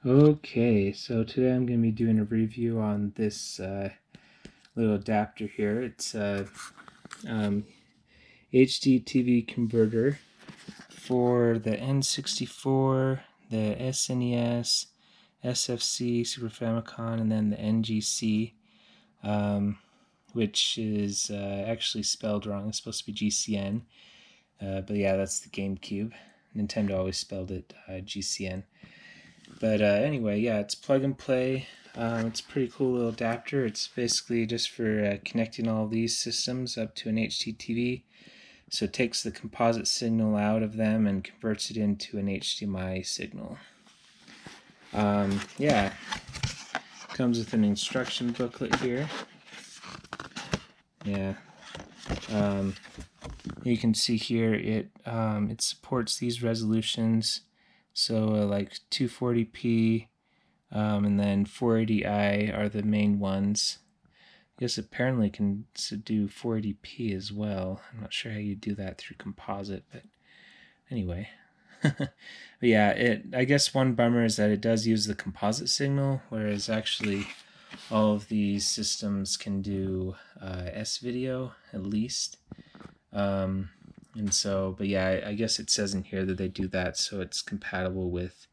Okay, so today I'm going to be doing a review on this little adapter here. It's a HDTV converter for the N64, the SNES, SFC, Super Famicom, and then the NGC, which is actually spelled wrong. It's supposed to be GCN, but yeah, that's the GameCube. Nintendo always spelled it GCN. But anyway, yeah, it's plug and play. It's a pretty cool little adapter. It's basically just for connecting all of these systems up to an HDTV. So it takes the composite signal out of them and converts it into an HDMI signal. Yeah, comes with an instruction booklet here. Yeah, you can see here it supports these resolutions. So like 240p and then 480i are the main ones. I guess apparently can do 480p as well. I'm not sure how you do that through composite, but anyway. But yeah, I guess one bummer is that it does use the composite signal, whereas actually all of these systems can do S-video at least. And so, but yeah, I guess it says in here that they do that, so it's compatible with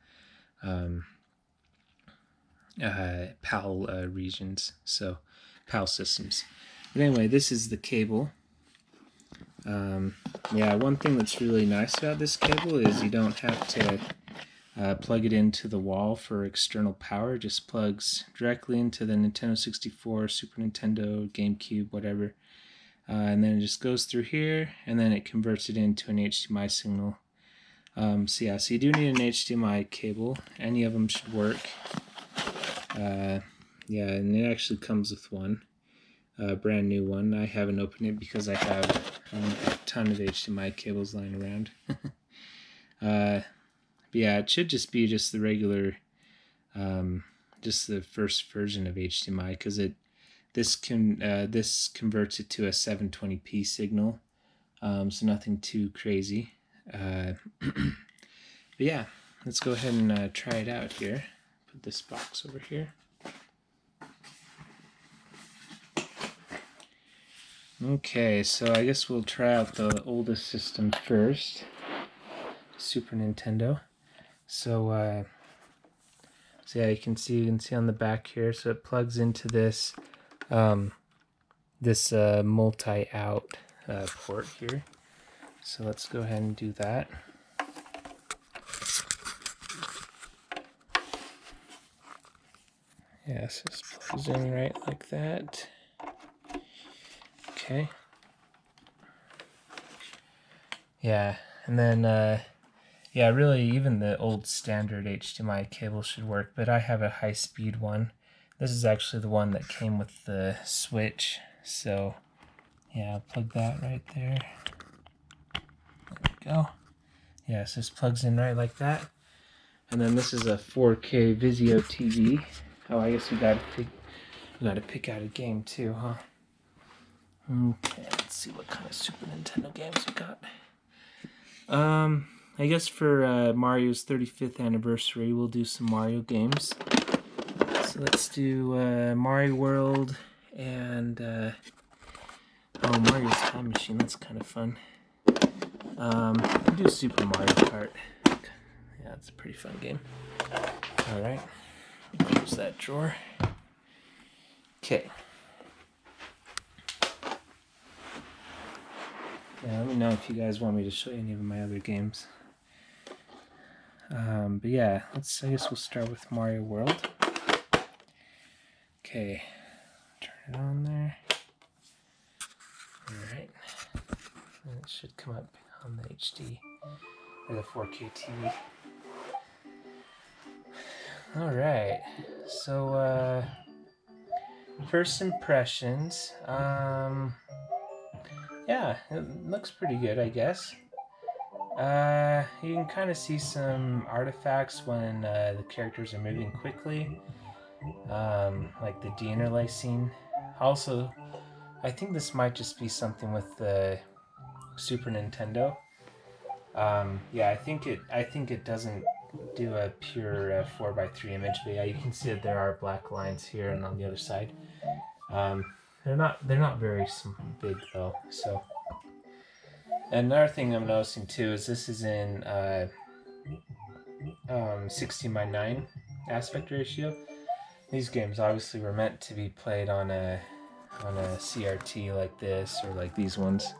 PAL regions, so PAL systems. But anyway, this is the cable. Yeah, one thing that's really nice about this cable is you don't have to plug it into the wall for external power. It just plugs directly into the Nintendo 64, Super Nintendo, GameCube, whatever. And then it just goes through here, and then it converts it into an HDMI signal. So yeah, so you do need an HDMI cable. Any of them should work. Yeah, and it actually comes with one, brand new one. I haven't opened it because I have a ton of HDMI cables lying around. But yeah, it should just be just the regular, just the first version of HDMI, because this converts it to a 720p signal, so nothing too crazy. But yeah, let's go ahead and try it out here. Put this box over here. Okay, so I guess we'll try out the oldest system first, Super Nintendo. So yeah, you can see on the back here. So it plugs into this multi-out port here. So let's go ahead and do that. Yes, this plugs in right like that. Okay. Yeah, and then yeah, really even the old standard HDMI cable should work, but I have a high-speed one. This is actually the one that came with the Switch, so yeah, I'll plug that right there. There we go. Yeah, so this plugs in right like that. And then this is a 4K Vizio TV. Oh, I guess we gotta pick out a game too, huh? Okay, let's see what kind of Super Nintendo games we got. I guess for Mario's 35th anniversary, we'll do some Mario games. So let's do Mario World and oh, Mario's Time Machine. That's kind of fun. We'll do Super Mario Kart. Yeah, it's a pretty fun game. All right, close that drawer. Okay. Yeah, let me know if you guys want me to show you any of my other games. But yeah, I guess we'll start with Mario World. Okay, turn it on there. Alright, and it should come up on the HD, or the 4K TV. Alright, so first impressions, yeah, it looks pretty good, I guess. You can kind of see some artifacts when the characters are moving quickly, like the deinterlacing. Also, I think this might just be something with the Super Nintendo. Yeah, I think it doesn't do a pure 4:3 image, but yeah, you can see that there are black lines here and on the other side. They're not very big though. So another thing I'm noticing too is this is in 16:9 aspect ratio. These games obviously were meant to be played on a CRT like this, or like these ones.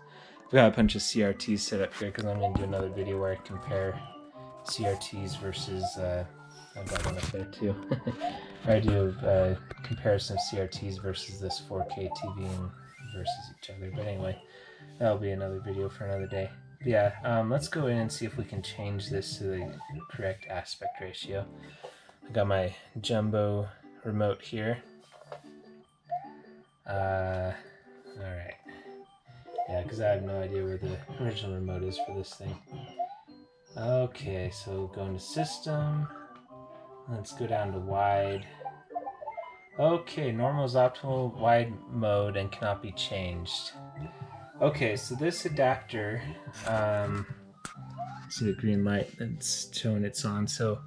I've got a bunch of CRTs set up here because I'm going to do another video where I compare CRTs versus I've got one up there too. I do comparison of CRTs versus this 4K TV and versus each other. But anyway, that'll be another video for another day. But yeah, let's go in and see if we can change this to the correct aspect ratio. I got my jumbo remote here. Alright. Yeah, because I have no idea where the original remote is for this thing. Okay, so go into System. Let's go down to Wide. Okay, normal is optimal, wide mode, and cannot be changed. Okay, so this adapter, see the green light that's showing it's on, so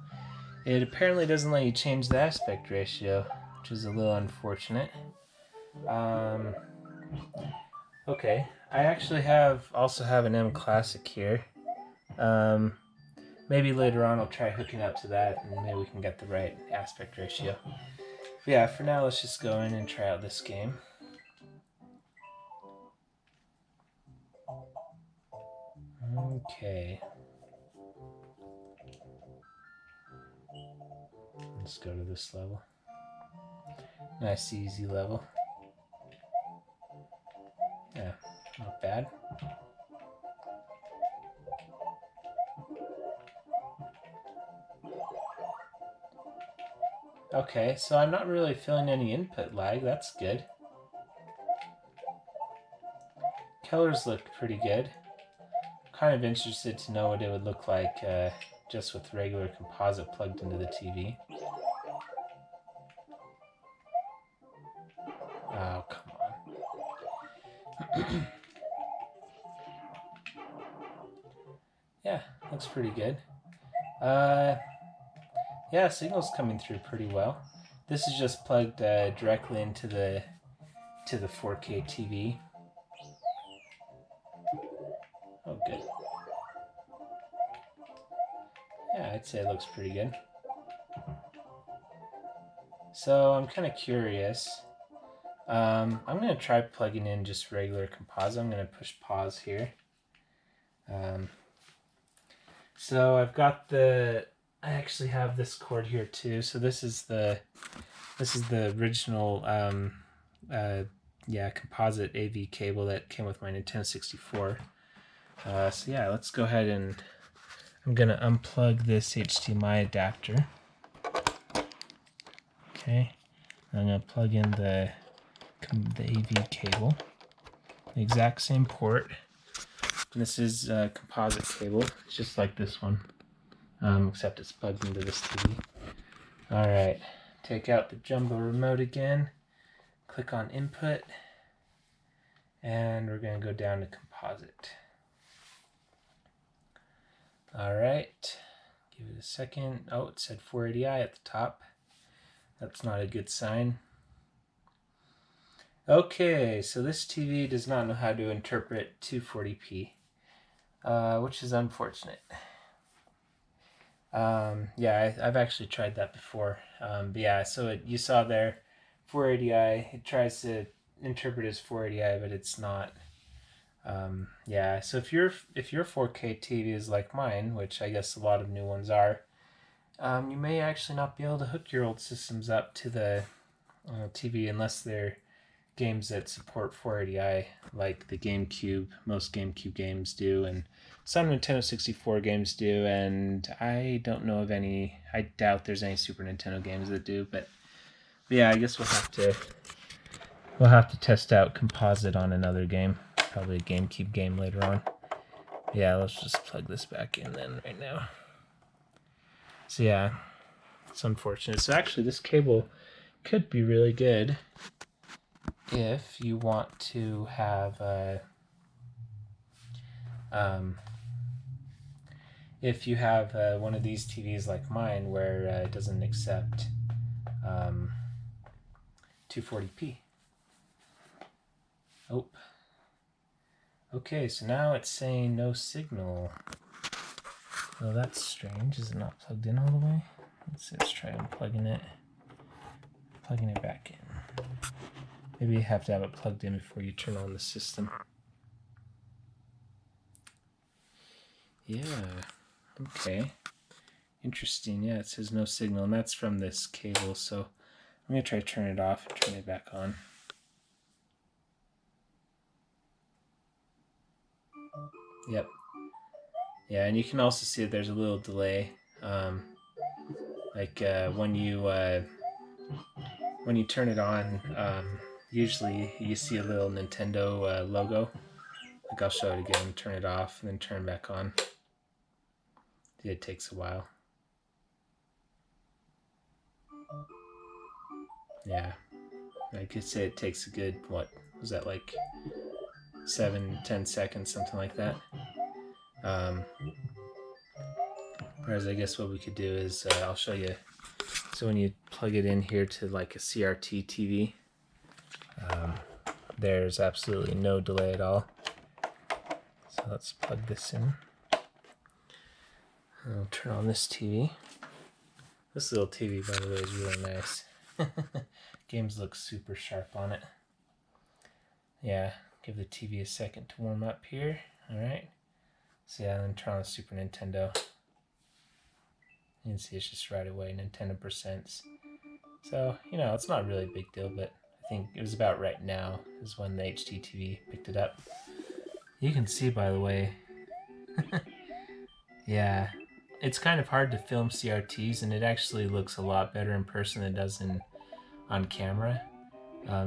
it apparently doesn't let you change the aspect ratio, which is a little unfortunate. Okay, I actually also have an mClassic here. Maybe later on I'll try hooking up to that and maybe we can get the right aspect ratio. But yeah, for now let's just go in and try out this game. Okay. Let's go to this level. Nice easy level. Yeah, not bad. Okay, so I'm not really feeling any input lag. That's good. Colors look pretty good. I'm kind of interested to know what it would look like just with regular composite plugged into the TV. Oh, come on. Yeah, looks pretty good. Yeah, signal's coming through pretty well. This is just plugged directly into the 4K TV. Oh, good. Yeah, I'd say it looks pretty good. So I'm kind of curious. I'm going to try plugging in just regular composite. I'm going to push pause here. So I've got I actually have this cord here too. So this is the original composite AV cable that came with my Nintendo 64. So yeah, let's go ahead and I'm gonna unplug this HDMI adapter. Okay, I'm gonna plug in the AV cable, the exact same port. And this is a composite cable. It's just like this one, except it's plugged into this TV. All right, take out the jumbo remote again. Click on input, and we're gonna go down to composite. All right, give it a second. Oh, it said 480i at the top. That's not a good sign. Okay, so this TV does not know how to interpret 240p, which is unfortunate. Yeah, I've actually tried that before. But yeah, so you saw there, 480i, it tries to interpret as 480i, but it's not. Yeah, so if your 4K TV is like mine, which I guess a lot of new ones are, you may actually not be able to hook your old systems up to the TV unless they're games that support 480i, like the GameCube. Most GameCube games do, and some Nintendo 64 games do, and I don't know of any. I doubt there's any Super Nintendo games that do, but yeah, I guess we'll have to test out composite on another game, probably a GameCube game later on. Yeah, let's just plug this back in then right now. So yeah, it's unfortunate. So actually, this cable could be really good if you want to have if you have one of these TVs like mine where it doesn't accept 240p. Oh. Okay, so now it's saying no signal. Well, that's strange. Is it not plugged in all the way? Let's try unplugging it. Plugging it back in. Maybe you have to have it plugged in before you turn on the system. Yeah, okay. Interesting. Yeah, it says no signal, and that's from this cable, so I'm going to try to turn it off and turn it back on. Yep. Yeah, and you can also see that there's a little delay. When you turn it on, usually you see a little Nintendo logo. Like I'll show it again, turn it off, and then turn it back on. It takes a while. Yeah, I could say it takes a good, what was that, like 7-10 seconds, something like that. Whereas I guess what we could do is, I'll show you. So when you plug it in here to like a CRT TV, there's absolutely no delay at all. So let's plug this in. I'll turn on this TV. This little TV, by the way, is really nice. Games look super sharp on it. Yeah, give the TV a second to warm up here. Alright. So yeah, then turn on the Super Nintendo. You can see it's just right away, Nintendo percents. So, you know, it's not really a big deal, but I think it was about right now is when the HDTV picked it up. You can see, by the way, yeah, it's kind of hard to film CRTs, and it actually looks a lot better in person than it does on camera,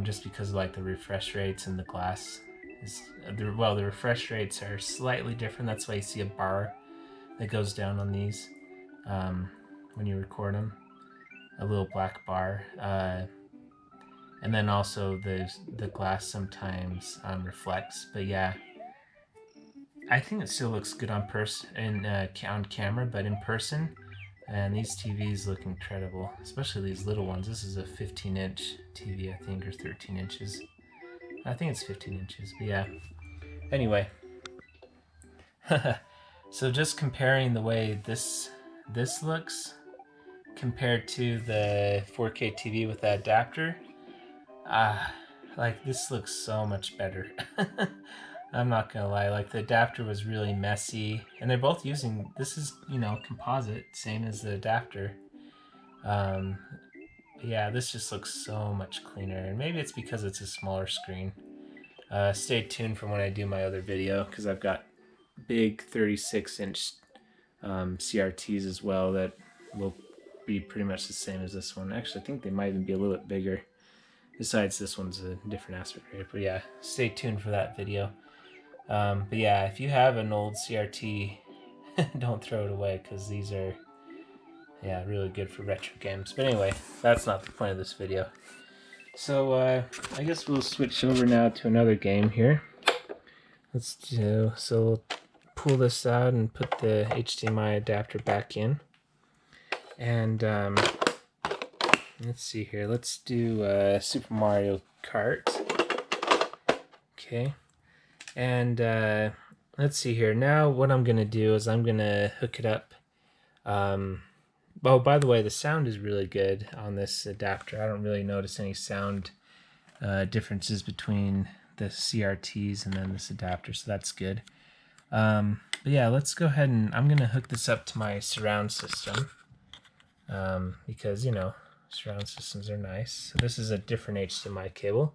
just because of like the refresh rates and the glass. The refresh rates are slightly different. That's why you see a bar that goes down on these when you record them, a little black bar, and then also the glass sometimes reflects. But yeah, I think it still looks good on camera, but in person, and these TVs look incredible, especially these little ones. This is a 15-inch TV, I think, or 13 inches. I think it's 15 inches, but yeah. Anyway, so just comparing the way this looks compared to the 4K TV with the adapter, like this looks so much better. I'm not gonna lie, like the adapter was really messy, and they're both using, this is, you know, composite, same as the adapter. Yeah, this just looks so much cleaner, and maybe it's because it's a smaller screen. Stay tuned for when I do my other video, because I've got big 36-inch CRTs as well that will be pretty much the same as this one. Actually, I think they might even be a little bit bigger. Besides, this one's a different aspect rate. But yeah, stay tuned for that video. But yeah, if you have an old CRT, don't throw it away, because these are, yeah, really good for retro games. But anyway, that's not the point of this video. So I guess we'll switch over now to another game here. So we'll pull this out and put the HDMI adapter back in. And let's see here. Let's do Super Mario Kart. Okay. And let's see here. Now what I'm going to do is I'm going to hook it up. Oh, by the way, the sound is really good on this adapter. I don't really notice any sound differences between the CRTs and then this adapter, so that's good. But yeah, let's go ahead and I'm going to hook this up to my surround system because, you know, surround systems are nice. So this is a different HDMI cable.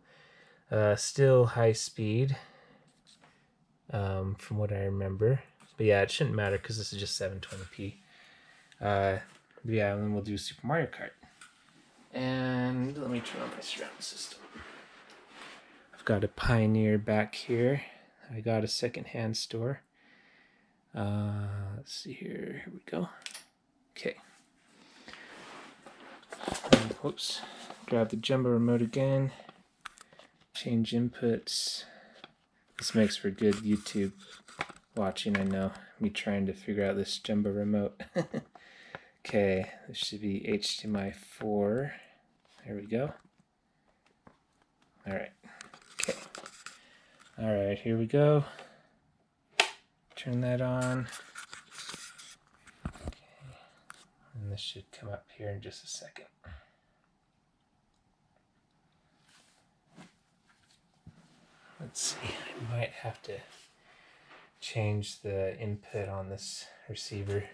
Still high speed from what I remember. But yeah, it shouldn't matter because this is just 720p. Yeah, and then we'll do Super Mario Kart. And let me turn on my surround system. I've got a Pioneer back here. I got a secondhand store. Let's see here. Here we go. Okay. Whoops. Grab the jumbo remote again. Change inputs. This makes for good YouTube watching, I know. Me trying to figure out this jumbo remote. Okay, this should be HDMI 4. There we go. Alright. Okay. Alright, here we go. Turn that on. Okay. And this should come up here in just a second. Let's see, I might have to change the input on this receiver.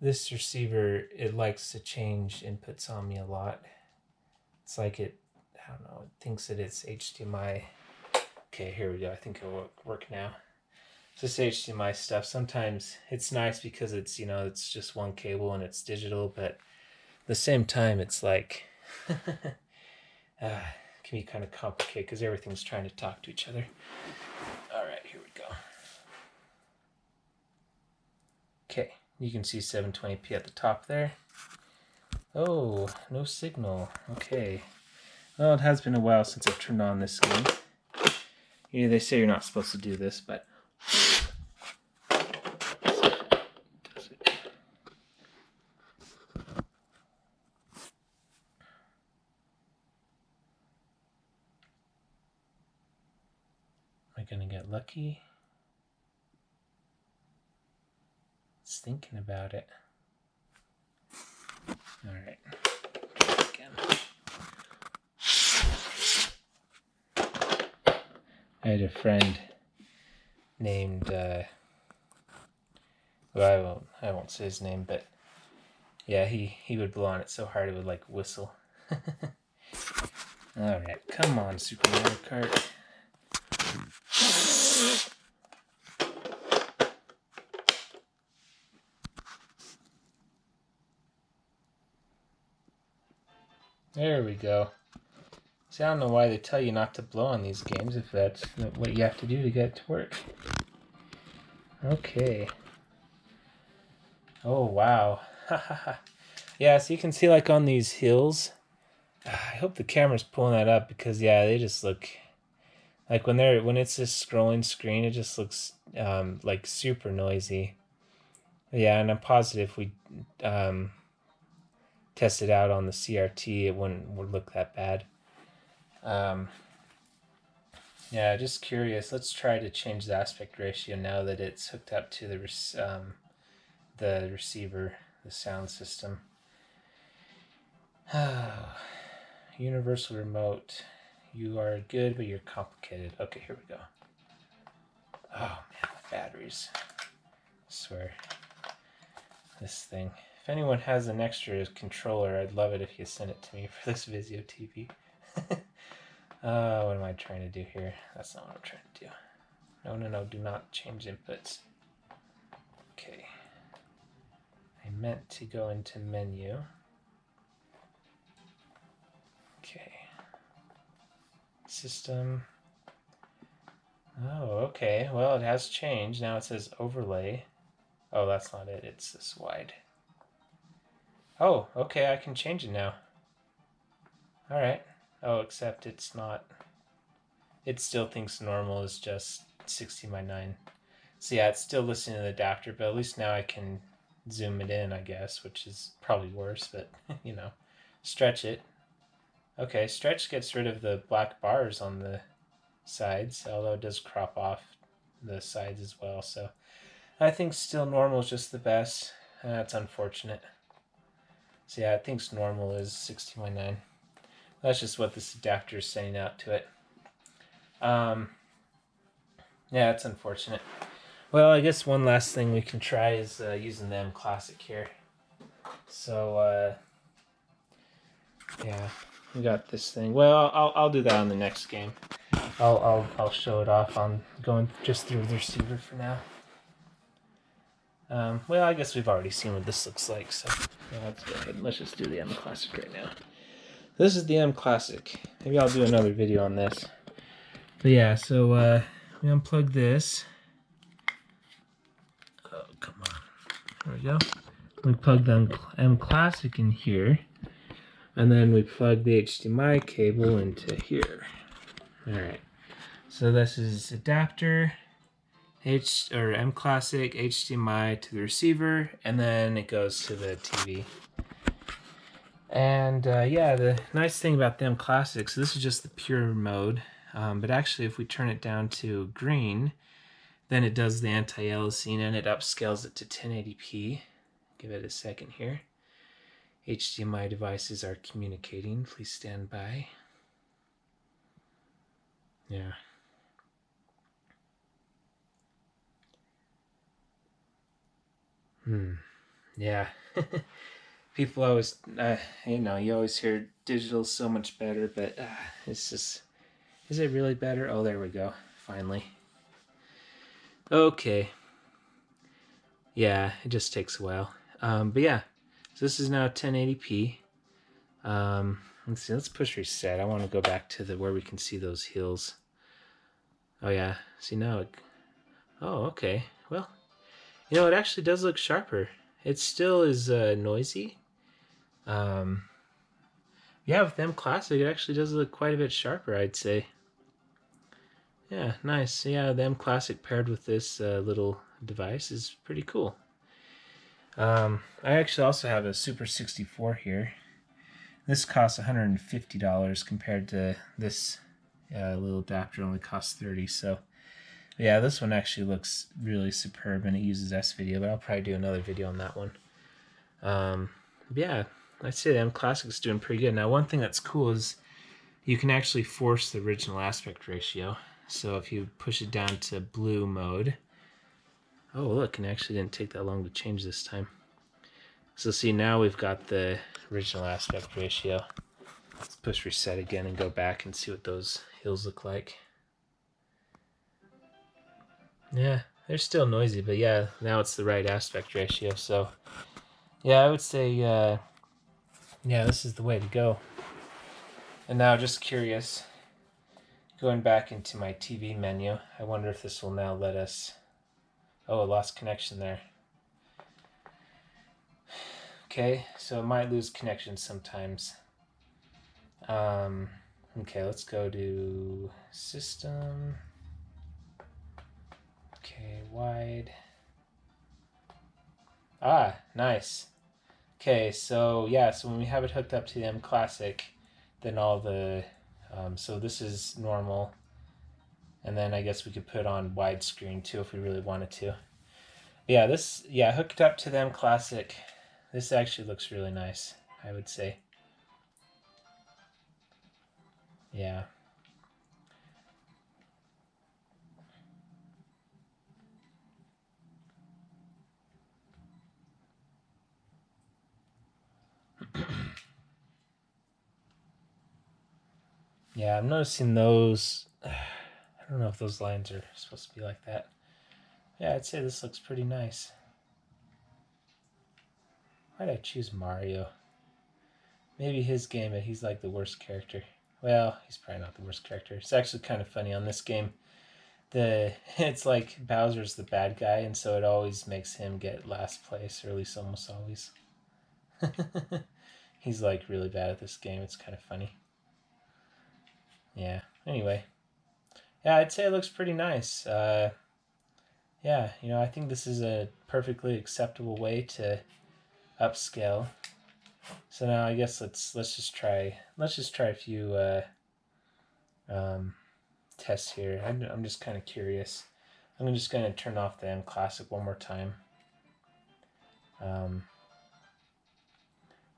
This receiver, it likes to change inputs on me a lot. It's like it, I don't know, it thinks that it's HDMI. Okay, here we go. I think it'll work now. So this HDMI stuff, sometimes it's nice because it's, you know, it's just one cable and it's digital, but at the same time, it's like, it can be kind of complicated because everything's trying to talk to each other. All right, here we go. Okay, you can see 720p at the top there. Oh, no signal. Okay. Well, it has been a while since I've turned on this game. You know, they say you're not supposed to do this, but am I gonna get lucky? It's thinking about it. All right. Try it again. I had a friend named, well, I won't say his name, but yeah, he would blow on it so hard it would like whistle. All right, come on, Super Mario Kart. There we go. See, I don't know why they tell you not to blow on these games if that's what you have to do to get it to work. Okay. Oh, wow. Yeah, so you can see like on these hills, I hope the camera's pulling that up because yeah, they just look like when it's a scrolling screen, it just looks like super noisy. Yeah, and I'm positive if we test it out on the CRT, it would look that bad. Yeah, just curious. Let's try to change the aspect ratio now that it's hooked up to the receiver, the sound system. Universal remote. You are good, but you're complicated. Okay, here we go. Oh man, my batteries. I swear. This thing. If anyone has an extra controller, I'd love it if you send it to me for this Vizio TV. What am I trying to do here? That's not what I'm trying to do. No, do not change inputs. Okay. I meant to go into menu. Okay. System. Oh, okay. Well, it has changed. Now it says overlay. Oh, that's not it. It's this wide. Oh, okay. I can change it now. All right. Oh, except it's not. It still thinks normal is just 16:9. So yeah, it's still listening to the adapter, but at least now I can zoom it in, I guess, which is probably worse, but you know, stretch it. Okay, stretch gets rid of the black bars on the sides, although it does crop off the sides as well. So I think still normal is just the best. That's unfortunate. So yeah, it thinks normal is 16:9. That's just what this adapter is sending out to it. Yeah, it's unfortunate. Well, I guess one last thing we can try is using the mClassic here. So, yeah, we got this thing. Well, I'll do that on the next game. I'll show it off on going just through the receiver for now. Well, I guess we've already seen what this looks like, so yeah, let's go ahead and let's just do the mClassic right now. This is the mClassic. Maybe I'll do another video on this. But yeah, so we unplug this. Oh, come on. There we go. We plug the mClassic in here. And then we plug the HDMI cable into here. Alright. So this is adapter. mClassic, HDMI to the receiver, and then it goes to the TV. And yeah, the nice thing about the mClassic, so this is just the pure mode, but actually if we turn it down to green, then it does the anti-aliasing and it upscales it to 1080p. Give it a second here. HDMI devices are communicating. Please stand by. Yeah. Yeah. People always, you always hear digital's so much better, but it's just, is it really better? Oh, there we go. Finally. Okay. Yeah, it just takes a while. But yeah, so this is now 1080p. Let's see, let's push reset. I want to go back to where we can see those hills. Oh yeah, see now oh, okay. Well, it actually does look sharper. It still is noisy. Yeah, with mClassic, it actually does look quite a bit sharper, I'd say. Yeah, nice. Yeah, the mClassic paired with this little device is pretty cool. I actually also have a Super 64 here. This costs $150 compared to this little adapter only costs $30. So yeah, this one actually looks really superb and it uses S-Video, but I'll probably do another video on that one. Yeah, I'd say the mClassic is doing pretty good. Now, one thing that's cool is you can actually force the original aspect ratio. So if you push it down to blue mode, oh look, it actually didn't take that long to change this time. So see, now we've got the original aspect ratio. Let's push reset again and go back and see what those hills look like. Yeah, they're still noisy, but yeah, now it's the right aspect ratio. So yeah, I would say, yeah, this is the way to go. And now, just curious, going back into my TV menu, I wonder if this will now let us... Oh, it lost connection there. Okay, so it might lose connection sometimes. Okay, let's go to System. Okay, wide. Ah, nice. Okay, so yeah, so when we have it hooked up to the mClassic, then all the... so this is normal. And then I guess we could put on widescreen too if we really wanted to. Yeah, hooked up to the mClassic. This actually looks really nice, I would say. Yeah. Yeah, I'm noticing those. I don't know if those lines are supposed to be like that. Yeah, I'd say this looks pretty nice. Why'd I choose Mario? Maybe his game, but he's like the worst character. Well, he's probably not the worst character. It's actually kind of funny on this game. It's like Bowser's the bad guy, and so it always makes him get last place, or at least almost always. He's like really bad at this game. It's kind of funny. Yeah. Anyway. Yeah, I'd say it looks pretty nice. Yeah, I think this is a perfectly acceptable way to upscale. So now I guess let's just try a few tests here. I'm just kind of curious. I'm just going to turn off the mClassic one more time.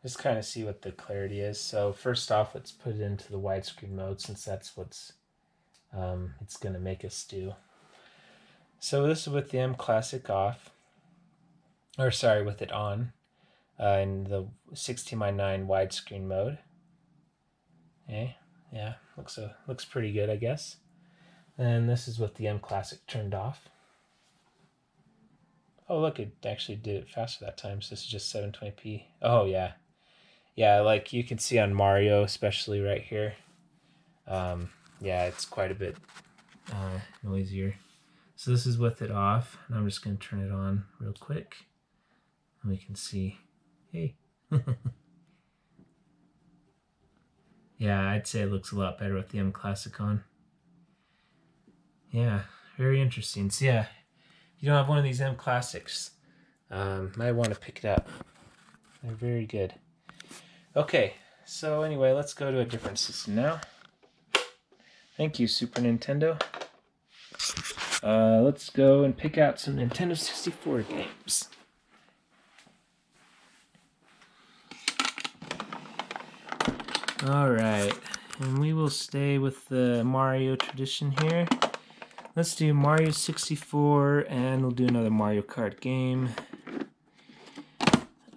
Just kind of see what the clarity is. So first off, let's put it into the widescreen mode since that's what's it's going to make us do. So this is with the mClassic off, or sorry, with it on, in the 16:9 widescreen mode. Okay, yeah, looks pretty good, I guess. And this is with the mClassic turned off. Oh look, it actually did it faster that time. So this is just 720p. Oh yeah, yeah, like you can see on Mario, especially right here. Yeah, it's quite a bit noisier. So this is with it off, and I'm just going to turn it on real quick. And we can see, hey. Yeah, I'd say it looks a lot better with the mClassic on. Yeah, very interesting. So yeah, you don't have one of these mClassics, might want to pick it up. They're very good. Okay, so anyway, let's go to a different system now. Thank you, Super Nintendo. Let's go and pick out some Nintendo 64 games. Alright, and we will stay with the Mario tradition here. Let's do Mario 64, and we'll do another Mario Kart game.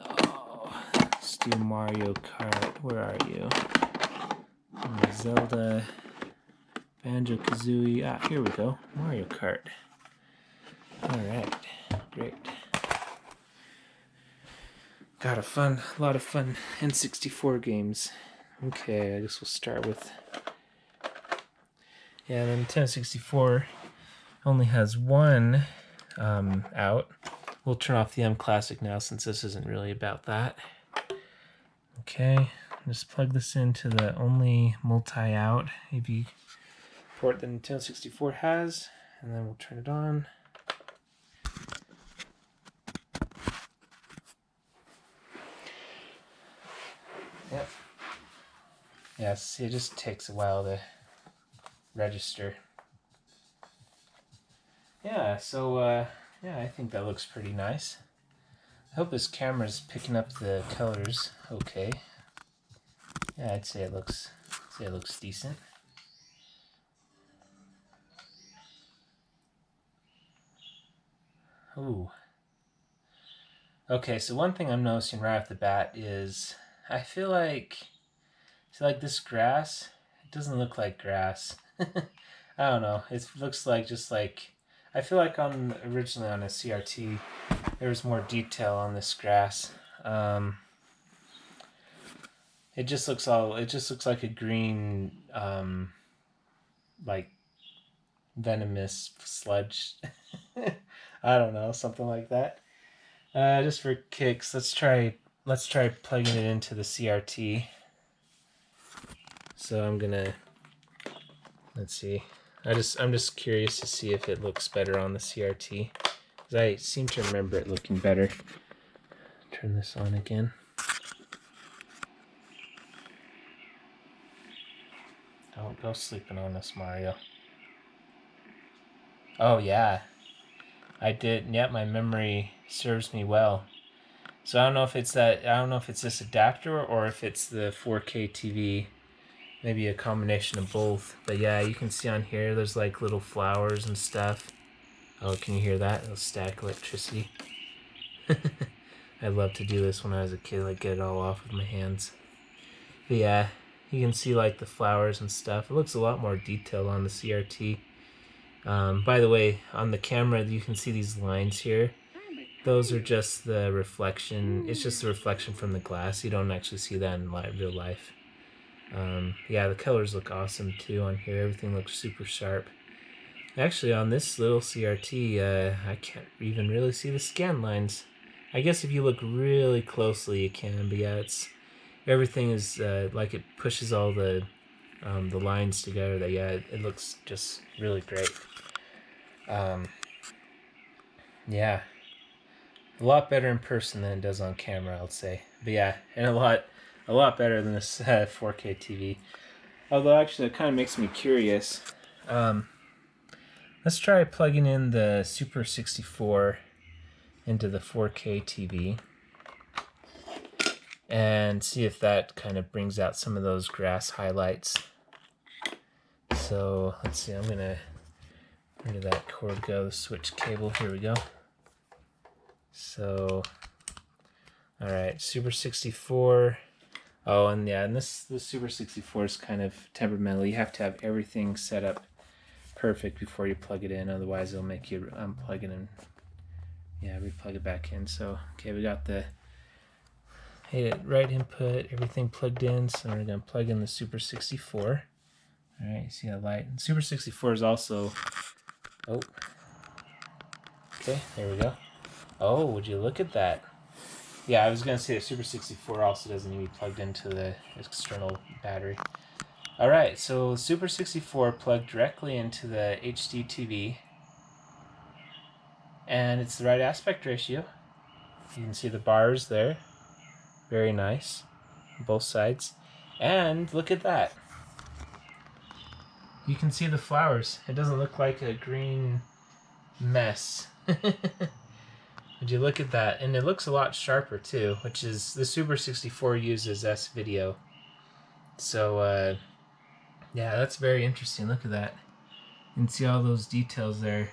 Oh, let's do Mario Kart. Where are you? Zelda, Banjo-Kazooie. Ah, here we go. Mario Kart. Alright, great. Got a lot of fun N64 games. Okay, I guess we'll start with... Yeah, the Nintendo 64 only has one out. We'll turn off the mClassic now since this isn't really about that. Okay, just plug this into the only multi-out AV port the Nintendo 64 has, and then we'll turn it on. Yep. Yeah, see, it just takes a while to register. Yeah, so, yeah, I think that looks pretty nice. I hope this camera's picking up the colors okay. Yeah, I'd say it looks decent. Ooh. Okay, so one thing I'm noticing right off the bat is I feel like this grass, it doesn't look like grass. I don't know. It looks like I feel like originally on a CRT there was more detail on this grass. It just looks like a green like venomous sludge. I don't know, something like that. Just for kicks, let's try plugging it into the CRT. So I'm gonna, let's see. I'm just curious to see if it looks better on the CRT, because I seem to remember it looking better. Turn this on again. Don't go sleeping on us, Mario. Oh yeah, I did. Yeah, my memory serves me well. So I don't know if it's this adapter or if it's the 4K TV. Maybe a combination of both. But yeah, you can see on here there's like little flowers and stuff. Oh, can you hear that? It'll static electricity. I loved to do this when I was a kid, like get it all off with my hands. But yeah, you can see like the flowers and stuff. It looks a lot more detailed on the CRT. By the way, on the camera you can see these lines here. Those are just the reflection. It's just the reflection from the glass. You don't actually see that in real life. Yeah, the colors look awesome too on here. Everything looks super sharp. Actually, on this little CRT, I can't even really see the scan lines. I guess if you look really closely, you can. But yeah, everything is like it pushes all the lines together. That yeah, it looks just really great. Yeah, a lot better in person than it does on camera, I'll say. But yeah, and a lot better than this 4K TV. Although actually, it kind of makes me curious. Let's try plugging in the Super 64 into the 4K TV and see if that kind of brings out some of those grass highlights. So let's see, I'm gonna, where did that cord go? The switch cable, here we go. So, all right, Super 64. Oh, and yeah, and the Super 64 is kind of temperamental. You have to have everything set up perfect before you plug it in, otherwise it'll make you unplug it and replug it back in. So okay, we got the right input, everything plugged in, so we're gonna plug in the Super 64. All right, you see that light? And Super 64 is also, oh, okay, there we go. Oh, would you look at that? Yeah, I was gonna say the Super 64 also doesn't need to be plugged into the external battery. Alright, so Super 64 plugged directly into the HDTV. and it's the right aspect ratio. You can see the bars there. Very nice. Both sides. And look at that. You can see the flowers. It doesn't look like a green mess. Would you look at that? And it looks a lot sharper too, which is the Super 64 uses S-Video. So yeah, that's very interesting. Look at that. You can see all those details there.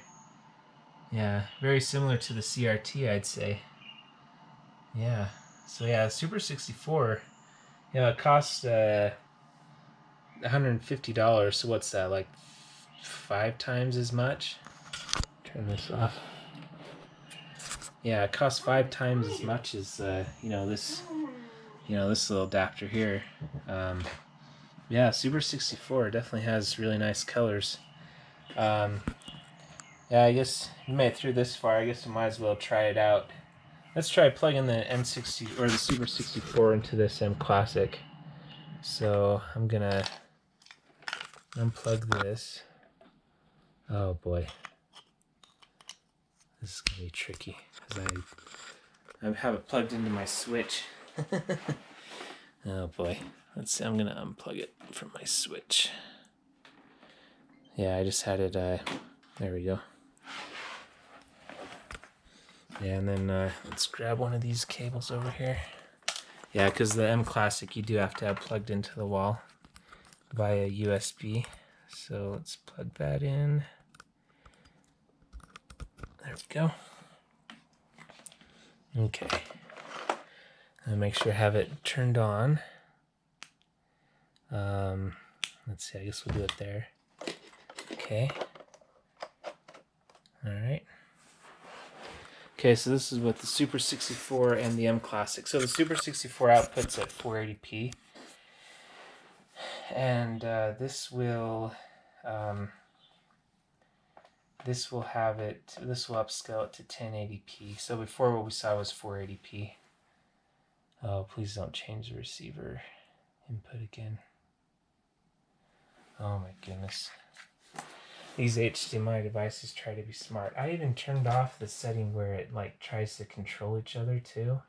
Yeah, very similar to the CRT, I'd say. Yeah. So yeah, Super 64, you know, it costs $150. So what's that, like 5 times as much? Turn this off. Yeah, it costs 5 times as much as this little adapter here. Yeah, Super 64 definitely has really nice colors. Yeah, I guess you made it through this far. I guess we might as well try it out. Let's try plugging the N60 or the Super 64 into this mClassic. So I'm gonna unplug this. Oh boy, this is gonna be tricky because I have it plugged into my Switch. Oh boy, let's see. I'm gonna unplug it from my Switch. Yeah, I just had it. There we go. Yeah, and then let's grab one of these cables over here. Yeah, because the mClassic you do have to have plugged into the wall via USB. So let's plug that in. There we go. Okay. And make sure I have it turned on. Let's see, I guess we'll do it there. Okay. Alright. Okay, so this is with the Super 64 and the mClassic. So the Super 64 outputs at 480p. And this will upscale it to 1080p. So before what we saw was 480p. Oh, please don't change the receiver input again. Oh my goodness. These HDMI devices try to be smart. I even turned off the setting where it like tries to control each other too.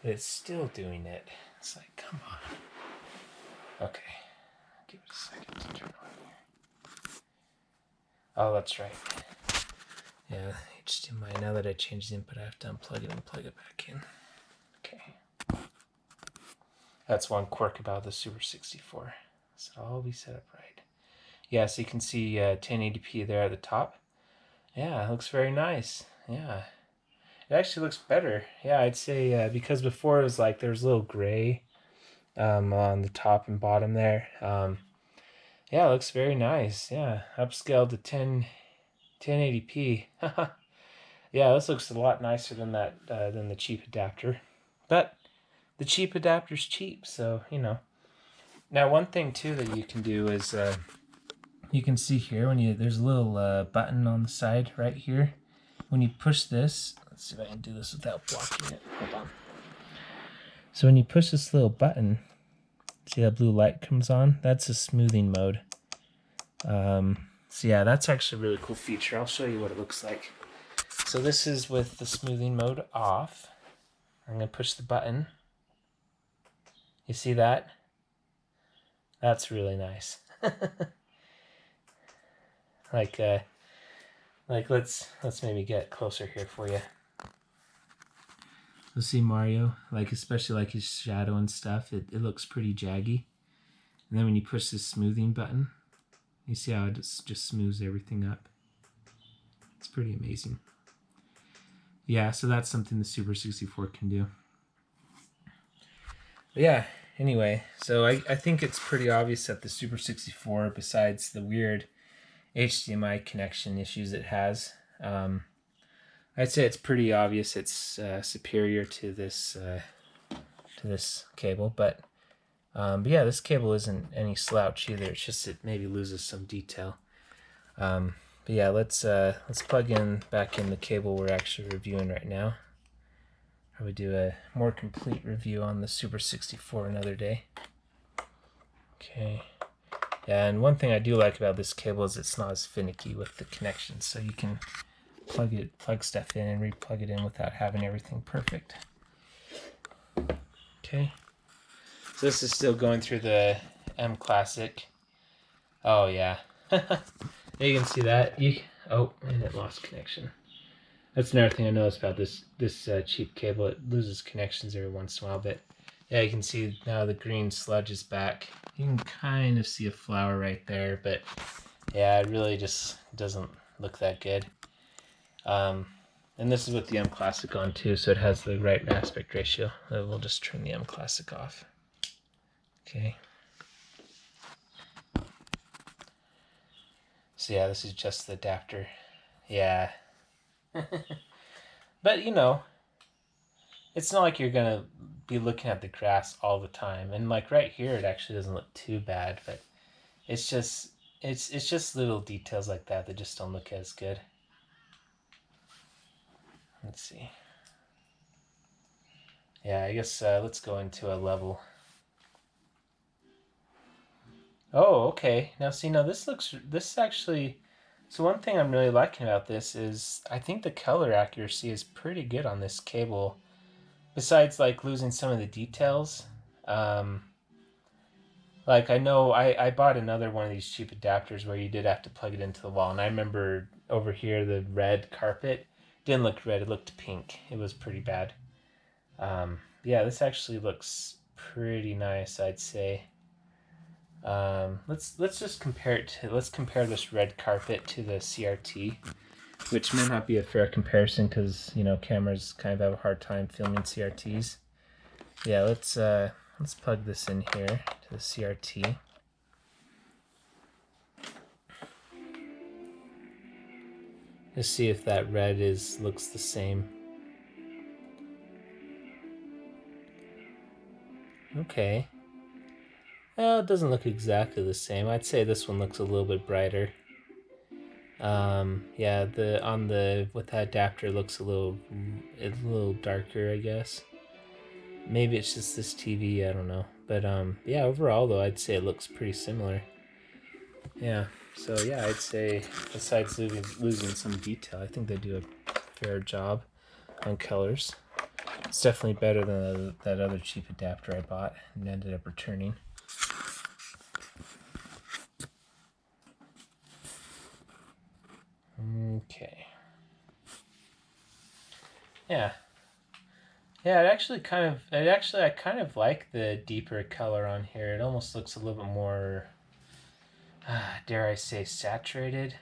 But it's still doing it. It's like, come on. Okay. Give it a second to turn on here. Oh, that's right. Yeah, HDMI. Now that I changed the input, I have to unplug it and plug it back in. Okay. That's one quirk about the Super 64. So it'll all be set up right. Yeah, so you can see 1080p there at the top. Yeah, it looks very nice. Yeah. It actually looks better. Yeah, I'd say because before it was like there was a little gray on the top and bottom there. Yeah, it looks very nice. Yeah, upscaled to 1080p. Yeah, this looks a lot nicer than that than the cheap adapter. But the cheap adapter's cheap, so you know. Now, one thing too that you can do is you can see here when there's a little button on the side right here. When you push this, let's see if I can do this without blocking it. Hold on. So when you push this little button, see that blue light comes on? That's a smoothing mode. So yeah, that's actually a really cool feature. I'll show you what it looks like. So this is with the smoothing mode off. I'm going to push the button. You see that? That's really nice. Like let's maybe get closer here for you. You'll see Mario, like especially like his shadow and stuff, it looks pretty jaggy. And then when you push this smoothing button, you see how it just smooths everything up. It's pretty amazing. Yeah, so that's something the Super 64 can do. But yeah, anyway, so I think it's pretty obvious that the Super 64, besides the weird HDMI connection issues it has, I'd say it's pretty obvious it's superior to this cable. But yeah, this cable isn't any slouch either. It's just it maybe loses some detail. But yeah, let's plug back in the cable we're actually reviewing right now. Probably do a more complete review on the Super 64 another day. Okay. Yeah, and one thing I do like about this cable is it's not as finicky with the connections, so you can plug stuff in and re-plug it in without having everything perfect. Okay. So this is still going through the mClassic. Oh yeah. You can see that. Oh, and it lost connection. That's another thing I noticed about this cheap cable. It loses connections every once in a while, but yeah, you can see now the green sludge is back. You can kind of see a flower right there, but yeah, it really just doesn't look that good. And this is with the mClassic on too, so it has the right aspect ratio. We'll just turn the mClassic off. Okay. So yeah, this is just the adapter. Yeah. But you know, it's not like you're gonna be looking at the grass all the time. And like right here, it actually doesn't look too bad, but it's just little details like that that just don't look as good. Let's see. Yeah, I guess let's go into a level. Oh, okay. Now see, this actually, so one thing I'm really liking about this is I think the color accuracy is pretty good on this cable. Besides like losing some of the details. Like I know I bought another one of these cheap adapters where you did have to plug it into the wall, and I remember over here the red carpet didn't look red, it looked pink. It was pretty bad. Yeah, this actually looks pretty nice, I'd say. Let's just compare this red carpet to the CRT, which may not be a fair comparison because you know cameras kind of have a hard time filming CRTs. Yeah, let's plug this in here to the CRT. Just see if that red looks the same. Okay. Well, it doesn't look exactly the same. I'd say this one looks a little bit brighter. Yeah, with that adapter it looks a little darker, I guess. Maybe it's just this TV, I don't know. But yeah, overall though, I'd say it looks pretty similar. Yeah, so yeah, I'd say besides losing some detail, I think they do a fair job on colors. It's definitely better than that other cheap adapter I bought and ended up returning. Okay. Yeah. Yeah, I kind of like the deeper color on here. It almost looks a little bit more, dare I say, saturated.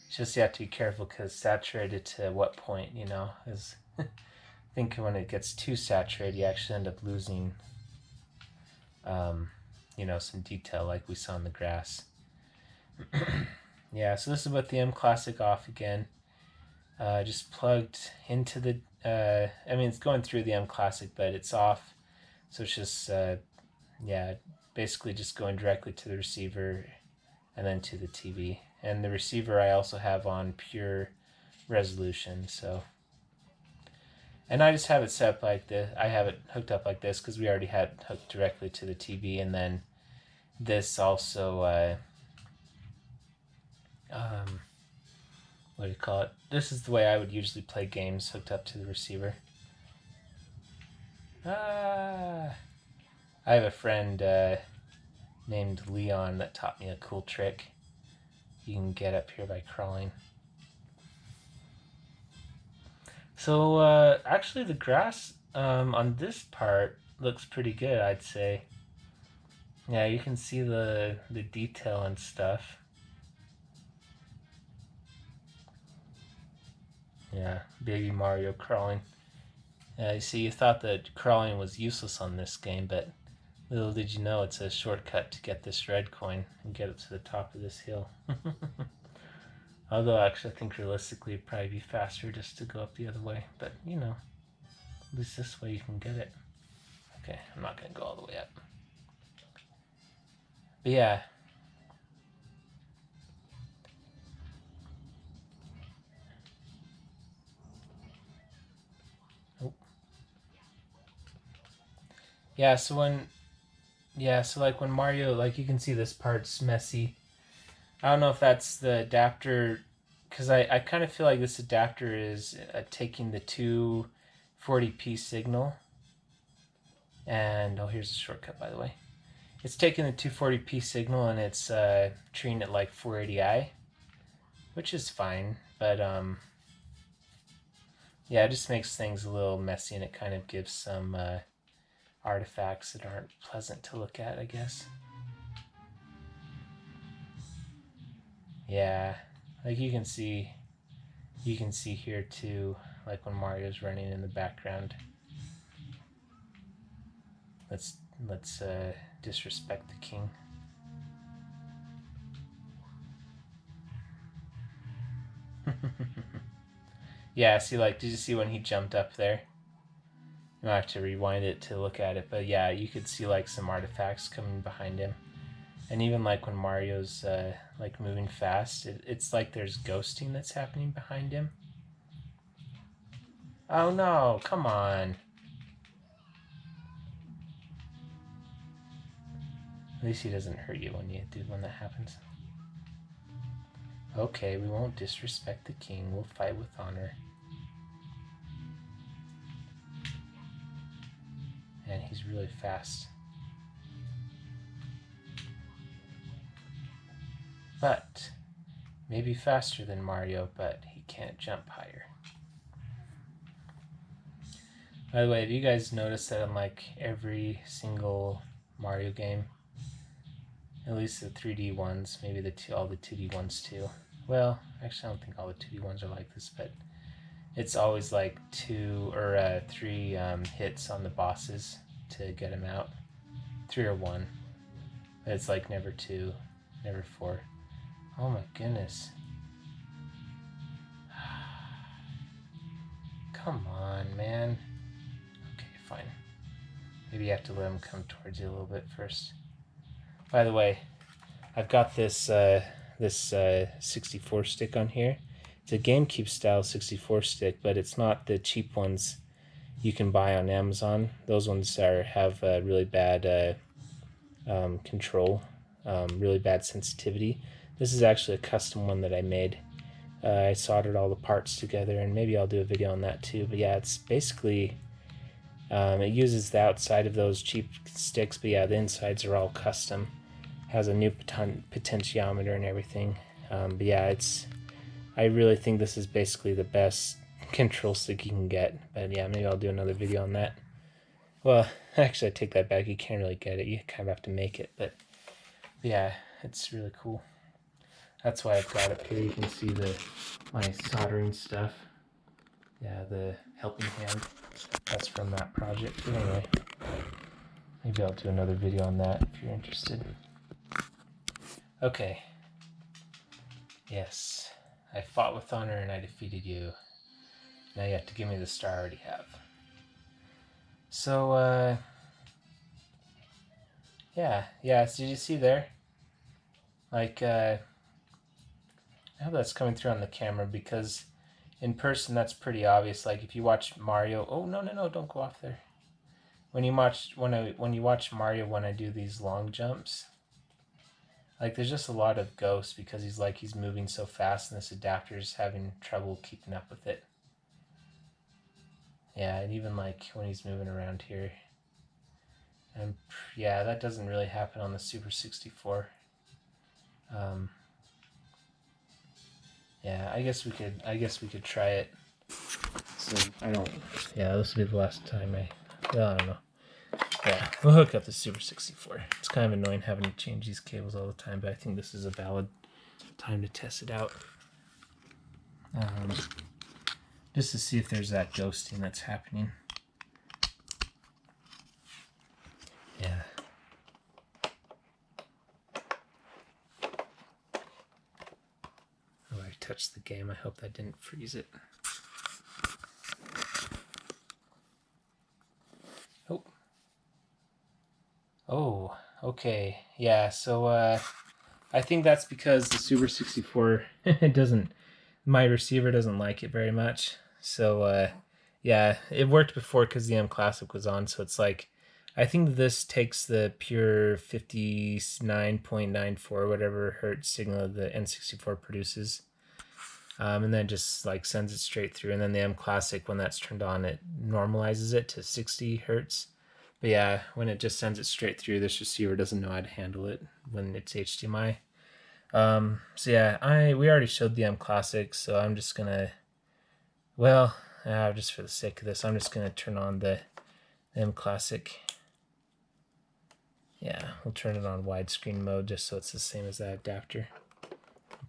Just you have to be careful because saturated to what point, you know? Is I think when it gets too saturated, you actually end up losing, you know, some detail like we saw in the grass. Yeah, so this is with the mClassic off again. Just plugged into the, I mean, it's going through the mClassic, but it's off. So it's just, yeah, basically just going directly to the receiver and then to the TV. And the receiver I also have on pure resolution, so. And I just have it set up like this. I have it hooked up like this because we already had it hooked directly to the TV. And then this also, what do you call it? This is the way I would usually play games, hooked up to the receiver. I have a friend named Leon that taught me a cool trick. You can get up here by crawling. So actually the grass on this part looks pretty good, I'd say. Yeah, you can see the detail and stuff. Yeah, baby Mario crawling. You see, you thought that crawling was useless on this game, but little did you know it's a shortcut to get this red coin and get it to the top of this hill. Although, actually, I think realistically it'd probably be faster just to go up the other way. But, you know, at least this way you can get it. Okay, I'm not going to go all the way up. But yeah. Oh. Yeah, so like when Mario, like you can see this part's messy. I don't know if that's the adapter because I kind of feel like this adapter is taking the 240p signal, and oh, here's a shortcut, by the way. It's taking the 240p signal and it's treating it like 480i, which is fine, but yeah, it just makes things a little messy, and it kind of gives some artifacts that aren't pleasant to look at, I guess. Yeah, like you can see here too, like when Mario's running in the background. Let's disrespect the king. Yeah, see, like, did you see when he jumped up there? You might have to rewind it to look at it, but yeah, you could see like some artifacts coming behind him. And even like when Mario's like moving fast, it's like there's ghosting that's happening behind him. Oh no, come on. At least he doesn't hurt you when that happens. Okay, we won't disrespect the king. We'll fight with honor. And he's really fast. But maybe faster than Mario, but he can't jump higher. By the way, have you guys noticed that in like every single Mario game, at least the 3D ones, maybe all the 2D ones too. Well, actually I don't think all the 2D ones are like this, but it's always like 2 or 3 hits on the bosses to get them out. 3 or 1. But it's like never 2, never 4. Oh my goodness. Come on, man. Okay, fine. Maybe you have to let him come towards you a little bit first. By the way, I've got this 64 stick on here. It's a GameCube style 64 stick, but it's not the cheap ones you can buy on Amazon. Those ones have really bad control, really bad sensitivity. This is actually a custom one that I made. I soldered all the parts together, and maybe I'll do a video on that too. But yeah, it's basically, it uses the outside of those cheap sticks, but yeah, the insides are all custom. Has a new potentiometer and everything. But yeah, I really think this is basically the best control stick you can get. But yeah, maybe I'll do another video on that. Well, actually I take that back. You can't really get it. You kind of have to make it. But yeah, it's really cool. That's why I've got up here. You can see my soldering stuff. Yeah, the helping hand. That's from that project. But anyway, maybe I'll do another video on that if you're interested. Okay. Yes. I fought with honor and I defeated you. Now you have to give me the star I already have. So, yeah, so did you see there? Like, I hope that's coming through on the camera, because in person that's pretty obvious. Like if you watch Mario, oh no, don't go off there. When you watch Mario when I do these long jumps, like there's just a lot of ghosts because he's moving so fast and this adapter's having trouble keeping up with it. Yeah, and even like when he's moving around here. And yeah, that doesn't really happen on the Super 64. Yeah, I guess we could try it. So yeah, this will be the last time I don't know. Yeah, we'll hook up the Super 64. It's kind of annoying having to change these cables all the time, but I think this is a valid time to test it out. Just to see if there's that ghosting that's happening. Yeah. Oh, I touched the game. I hope that didn't freeze it. Oh. Oh, okay. Yeah, so I think that's because the Super 64 my receiver doesn't like it very much. So yeah, it worked before because the mClassic was on, so it's like I think this takes the pure 59.94 whatever hertz signal the N64 produces. and then just like sends it straight through. And then the mClassic, when that's turned on, it normalizes it to 60 hertz. But yeah, when it just sends it straight through, this receiver doesn't know how to handle it when it's HDMI. So yeah, we already showed the mClassic, so I'm just gonna, well, just for the sake of this, I'm just gonna turn on the mClassic. Yeah, we'll turn it on widescreen mode just so it's the same as that adapter.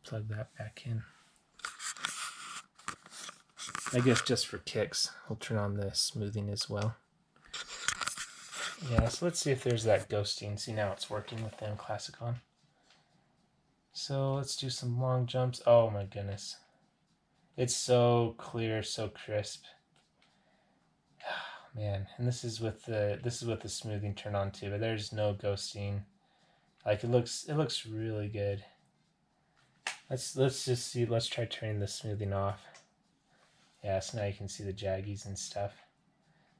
Plug that back in. I guess just for kicks, we'll turn on the smoothing as well. Yeah, so let's see if there's that ghosting. See, now it's working with the mClassic on. So let's do some long jumps. Oh my goodness. It's so clear, so crisp. Oh, man, and this is with the smoothing turned on too, but there's no ghosting. Like it looks really good. Let's just see, let's try turning the smoothing off. Yeah, so now you can see the jaggies and stuff.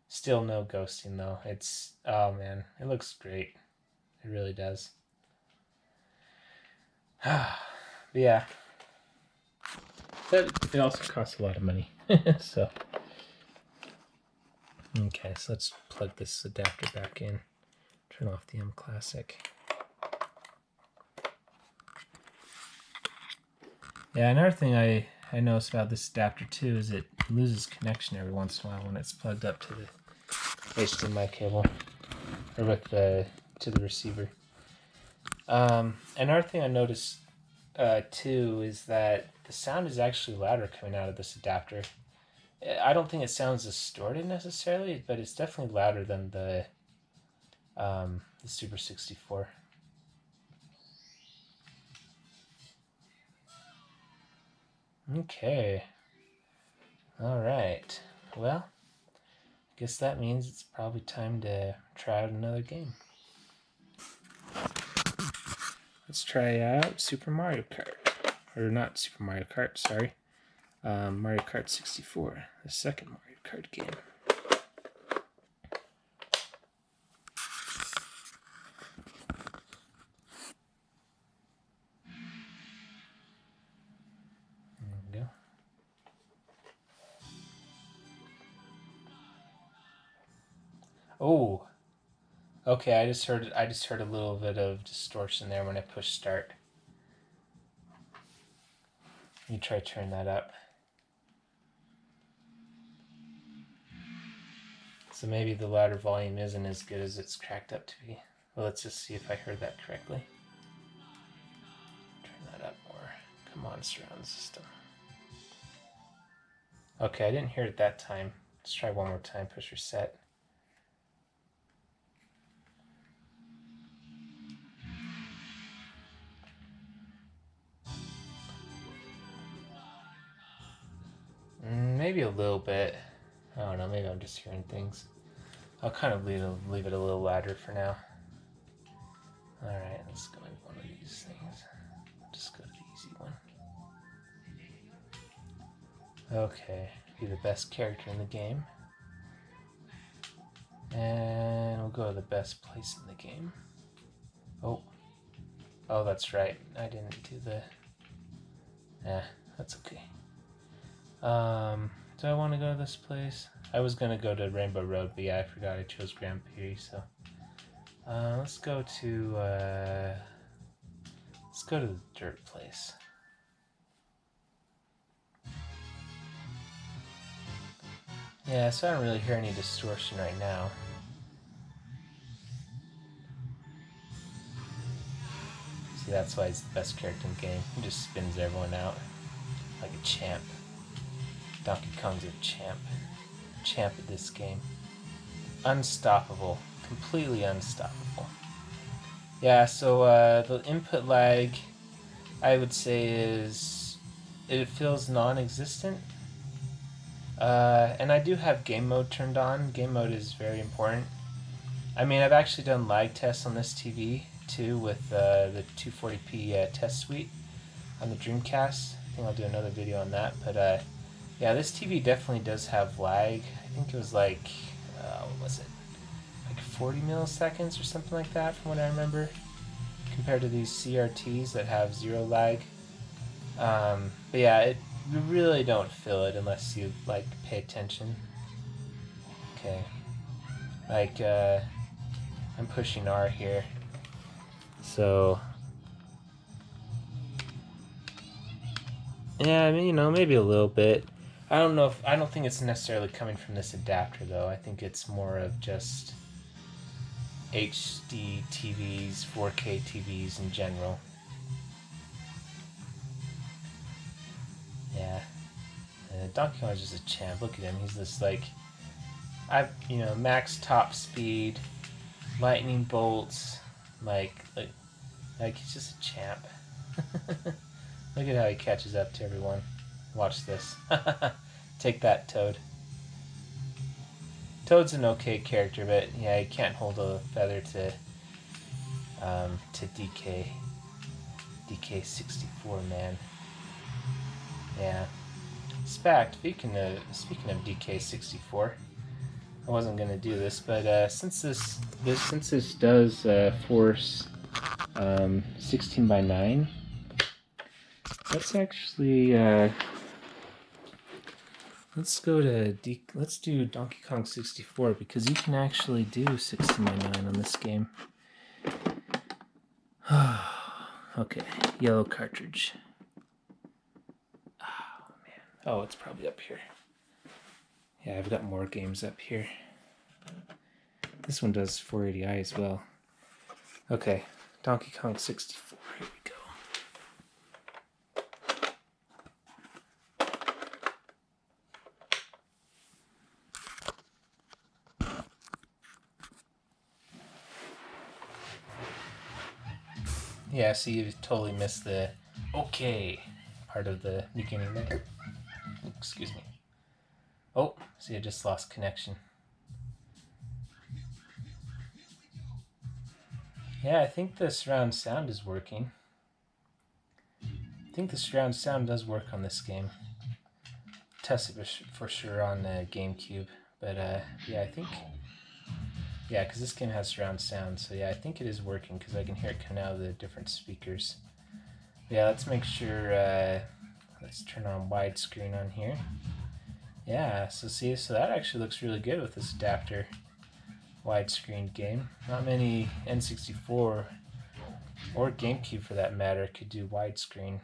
Still no ghosting though. It's, oh man, it looks great. It really does. But yeah, it also costs a lot of money. So, okay, so let's plug this adapter back in. Turn off the mClassic. Yeah, another thing I noticed about this adapter too is it loses connection every once in a while when it's plugged up to the HDMI cable, or with to the receiver. Another thing I noticed too is that the sound is actually louder coming out of this adapter. I don't think it sounds distorted necessarily, but it's definitely louder than the Super 64. Okay. All right. Well, I guess that means it's probably time to try out another game. Let's try out Super Mario Kart. Or not Super Mario Kart, sorry. Mario Kart 64, the second Mario Kart game. There we go. Oh, okay. I just heard a little bit of distortion there when I pushed start. You try turn that up. So maybe the louder volume isn't as good as it's cracked up to be. Well, let's just see if I heard that correctly. Turn that up more. Come on, surround system. Okay, I didn't hear it that time. Let's try one more time. Push reset. Maybe a little bit. I don't know, maybe I'm just hearing things. I'll kind of leave it a little louder for now. Alright, let's go with one of these things. Just go to the easy one. Okay, be the best character in the game. And we'll go to the best place in the game. Oh, that's right. I didn't do the... that's okay. Do I want to go to this place? I was going to go to Rainbow Road, but yeah, I forgot I chose Grand Prix, so... let's go to the dirt place. Yeah, so I don't really hear any distortion right now. See, that's why he's the best character in the game. He just spins everyone out like a champ. Donkey Kong's a champ. Champ at this game. Unstoppable. Completely unstoppable. Yeah, so the input lag, I would say, it feels non-existent. And I do have game mode turned on. Game mode is very important. I mean, I've actually done lag tests on this TV too with the 240p test suite on the Dreamcast. I think I'll do another video on that. But yeah, this TV definitely does have lag. I think it was like, what was it? Like 40 milliseconds or something like that from what I remember, compared to these CRTs that have zero lag. But yeah, You really don't feel it unless you, like, pay attention. Okay. Like, I'm pushing R here. So... yeah, I mean, you know, maybe a little bit. I don't think it's necessarily coming from this adapter, though. I think it's more of just HD TVs, 4K TVs in general. Yeah. Donkey Kong is just a champ. Look at him. He's this, like, max top speed, lightning bolts, like he's just a champ. Look at how he catches up to everyone. Watch this. Take that, Toad. Toad's an okay character, but yeah, he can't hold a feather to DK64, man. Yeah. Speaking of DK64, I wasn't gonna do this, but since this does force 16:9, let's actually let's do Donkey Kong 64 because you can actually do 16:9 on this game. Okay, yellow cartridge. Oh man. Oh, it's probably up here. Yeah, I've got more games up here. This one does 480i as well. Okay, Donkey Kong 64. Here we go. Yeah, see, you totally missed the okay part of the beginning there. Excuse me. Oh, see, I just lost connection. Yeah, I think the surround sound is working. I think the surround sound does work on this game. Test it for sure on GameCube, but yeah, I think... yeah, because this game has surround sound, so yeah, I think it is working because I can hear it coming out of the different speakers. Yeah, let's make sure, let's turn on widescreen on here. Yeah, so see, so that actually looks really good with this adapter widescreen game. Not many N64 or GameCube for that matter could do widescreen.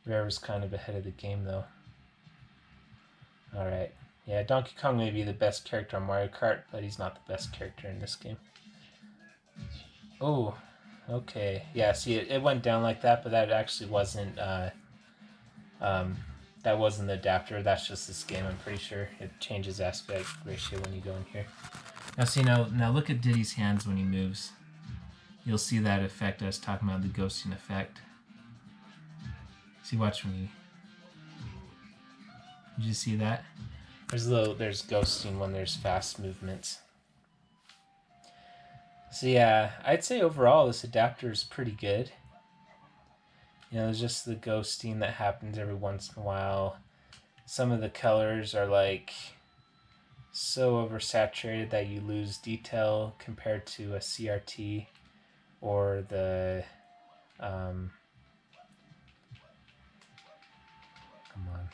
Rare's kind of ahead of the game though. Alright. Yeah, Donkey Kong may be the best character on Mario Kart, but he's not the best character in this game. Oh, okay. Yeah, see, it went down like that, but that actually wasn't, that wasn't the adapter. That's just this game, I'm pretty sure. It changes aspect ratio when you go in here. Now, see, now look at Diddy's hands when he moves. You'll see that effect I was talking about, the ghosting effect. See, watch me. Did you see that? There's ghosting when there's fast movements. So yeah, I'd say overall this adapter is pretty good. You know, there's just the ghosting that happens every once in a while. Some of the colors are like so oversaturated that you lose detail compared to a CRT or the come on.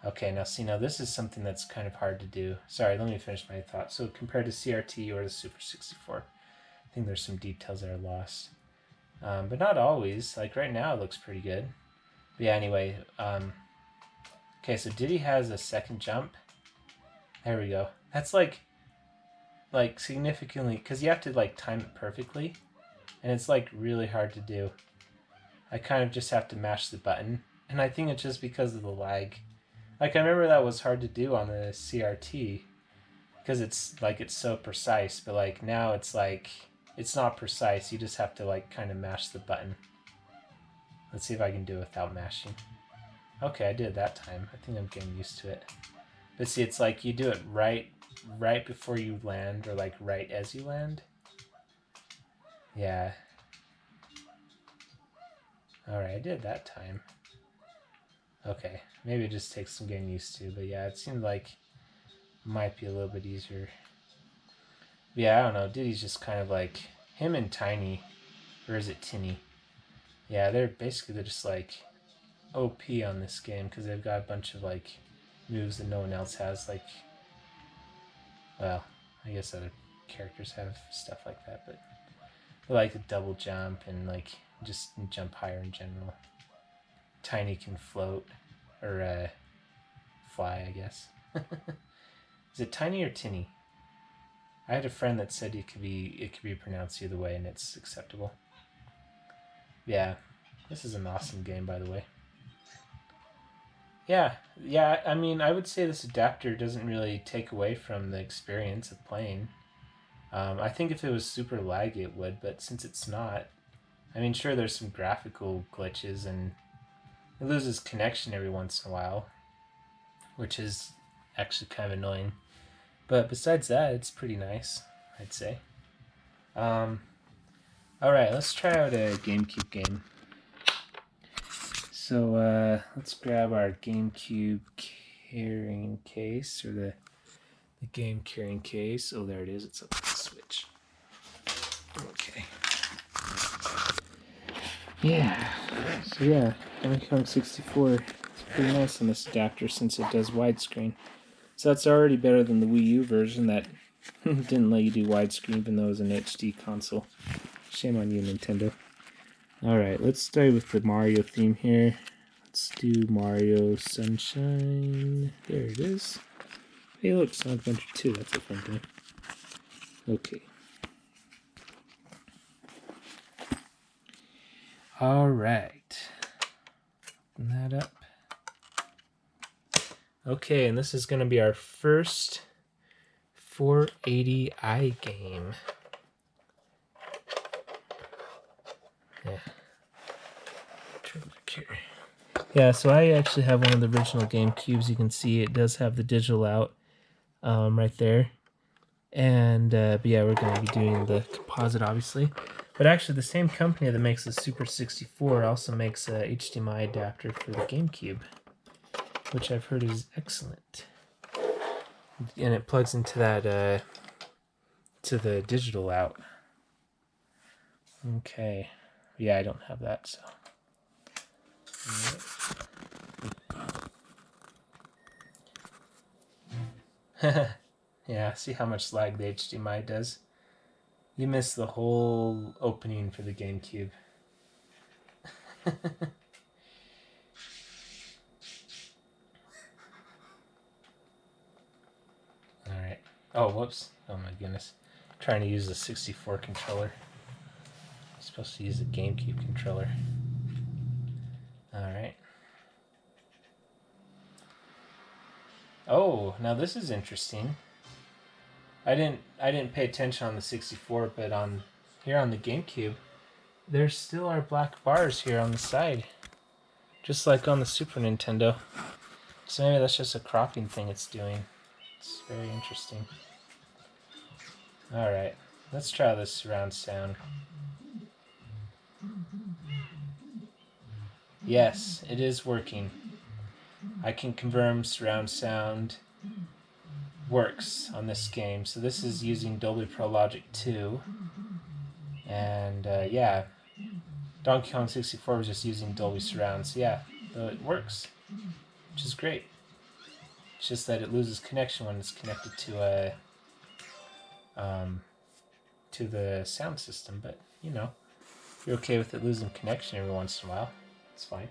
Okay, now see, now this is something that's kind of hard to do. Sorry, let me finish my thought. So compared to CRT or the Super 64, I think there's some details that are lost. But not always. Like right now it looks pretty good. But yeah, anyway. Okay, so Diddy has a second jump. There we go. That's like significantly, because you have to like time it perfectly. And it's like really hard to do. I kind of just have to mash the button. And I think it's just because of the lag. Like I remember that was hard to do on the CRT. Because it's so precise. But like now it's like, it's not precise. You just have to like kind of mash the button. Let's see if I can do it without mashing. Okay, I did it that time. I think I'm getting used to it. But see, it's like you do it right before you land, or like right as you land. Yeah. Alright, I did it that time. Okay, maybe it just takes some getting used to, but yeah, it seemed like it might be a little bit easier. But yeah, I don't know, Diddy's just kind of like, him and Tiny, or is it Tinny? Yeah, they're just like OP on this game because they've got a bunch of like moves that no one else has. Like, well, I guess other characters have stuff like that, but like a double jump and like just jump higher in general. Tiny can float or fly, I guess. Is it Tiny or Tinny? I had a friend that said it could be pronounced either way, and it's acceptable. Yeah, this is an awesome game, by the way. Yeah. I mean, I would say this adapter doesn't really take away from the experience of playing. I think if it was super laggy, it would, but since it's not, I mean, sure, there's some graphical glitches, and it loses connection every once in a while, which is actually kind of annoying. But besides that, it's pretty nice, I'd say. Alright, let's try out a GameCube game. So let's grab our GameCube carrying case, or the game carrying case. Oh, there it is. It's up on the Switch. Okay. Yeah. So yeah, Donkey Kong 64. It's pretty nice on this adapter since it does widescreen. So that's already better than the Wii U version that didn't let you do widescreen even though it was an HD console. Shame on you, Nintendo. Alright, let's start with the Mario theme here. Let's do Mario Sunshine. There it is. Hey look, Sonic Adventure 2, that's a fun game. Okay. Alright. Open that up. Okay, and this is going to be our first 480i game. Yeah. Turn back here. Yeah, so I actually have one of the original GameCubes. You can see it does have the digital out right there. And, but yeah, we're going to be doing the composite, obviously. But actually, the same company that makes the Super 64 also makes a HDMI adapter for the GameCube, which I've heard is excellent. And it plugs into that, to the digital out. Okay. Yeah, I don't have that, so. Yeah, see how much lag the HDMI does? You missed the whole opening for the GameCube. Alright. Oh, whoops. Oh my goodness. I'm trying to use the 64 controller. I'm supposed to use the GameCube controller. Alright. Oh, now this is interesting. I didn't pay attention on the 64, but on here on the GameCube, there still are black bars here on the side, just like on the Super Nintendo. So maybe that's just a cropping thing it's doing. It's very interesting. Alright, let's try this surround sound. Yes, it is working. I can confirm surround sound works on this game. So this is using Dolby Pro Logic 2. And yeah, Donkey Kong 64 was just using Dolby Surround. So yeah, it works, which is great. It's just that it loses connection when it's connected to the sound system. But you know, if you're okay with it losing connection every once in a while, it's fine.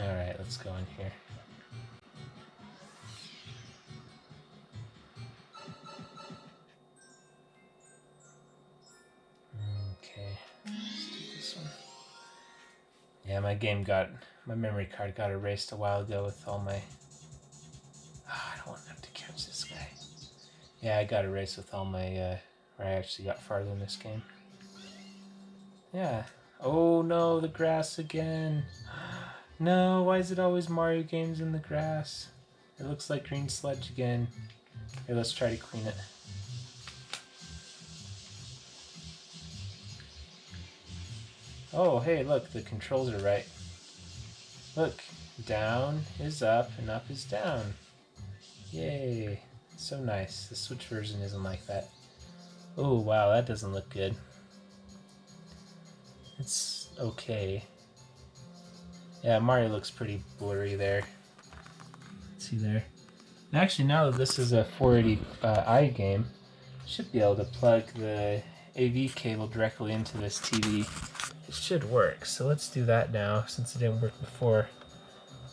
Alright, let's go in here. Okay, let's do this one. Yeah, my memory card got erased a while ago with all my... I don't want to have to catch this guy. Yeah, I got erased with all my, where I actually got farther in this game. Yeah. Oh no, the grass again. No, why is it always Mario games in the grass? It looks like green sludge again. Here, let's try to clean it. Oh, hey, look, the controls are right. Look, down is up and up is down. Yay. So nice. The Switch version isn't like that. Oh, wow, that doesn't look good. It's okay. Yeah, Mario looks pretty blurry there. See there? Actually, now that this is a 480i game, I should be able to plug the AV cable directly into this TV. It should work, so let's do that now since it didn't work before.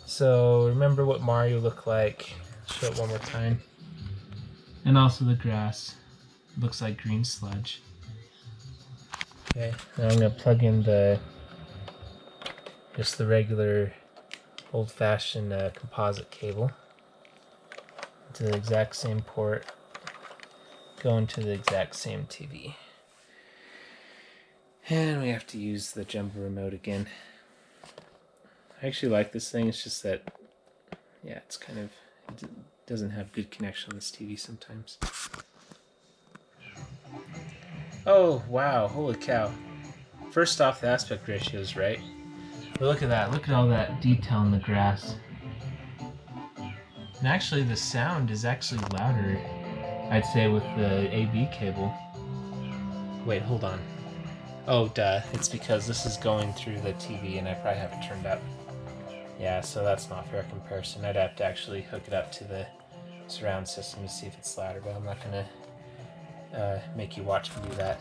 So remember what Mario looked like. Show it one more time. And also the grass. Looks like green sludge. Okay, now I'm going to plug in just the regular old-fashioned composite cable to the exact same port, going to the exact same TV. And we have to use the jumbo remote again. I actually like this thing, it's just that, yeah, it's kind of, it doesn't have good connection on this TV sometimes. Oh, wow, holy cow. First off, the aspect ratio is right. But look at that, look at all that detail in the grass. And actually the sound is actually louder, I'd say, with the AV cable. Wait, hold on. Oh, duh, it's because this is going through the TV and I probably have it turned up. Yeah, so that's not a fair comparison. I'd have to actually hook it up to the surround system to see if it's louder, but I'm not gonna make you watch me do that.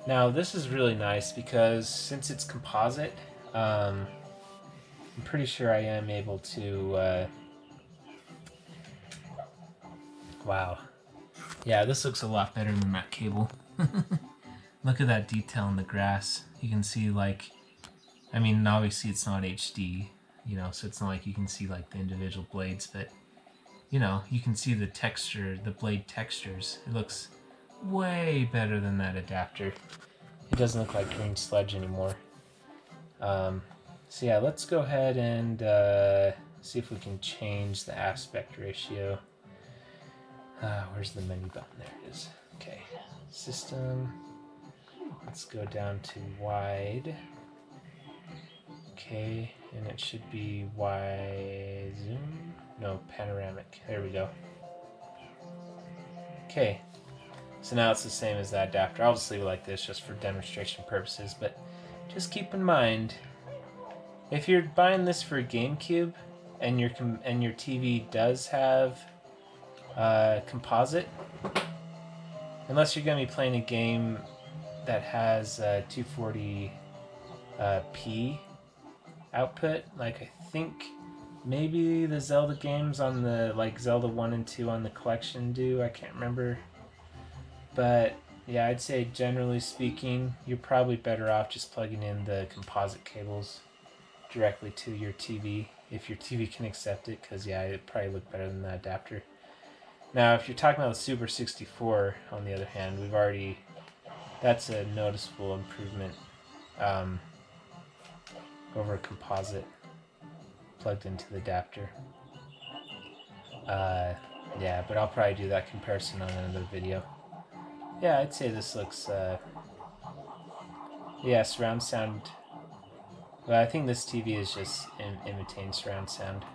Now, this is really nice because since it's composite, I'm pretty sure I am able to, wow. Yeah, this looks a lot better than that cable. Look at that detail in the grass. You can see, like, I mean, obviously it's not HD, you know, so it's not like you can see, like, the individual blades, but, you know, you can see the texture, the blade textures. It looks way better than that adapter. It doesn't look like green sludge anymore. So yeah, let's go ahead and see if we can change the aspect ratio. Where's the menu button? There it is. Okay, system. Let's go down to wide. Okay, and it should be wide zoom. No, panoramic. There we go. Okay, so now it's the same as that adapter. I'll just leave it like this just for demonstration purposes, but just keep in mind, if you're buying this for a GameCube and your TV does have composite, unless you're going to be playing a game that has 240p output, like I think maybe the Zelda games on the, like Zelda 1 and 2 on the collection do, I can't remember. But yeah, I'd say generally speaking, you're probably better off just plugging in the composite cables directly to your TV, if your TV can accept it, because yeah, it'd probably look better than the adapter. Now, if you're talking about the Super 64, on the other hand, that's a noticeable improvement over a composite plugged into the adapter. Yeah, but I'll probably do that comparison on another video. Yeah, I'd say this looks, yeah, surround sound. Well, I think this TV is just imitating surround sound.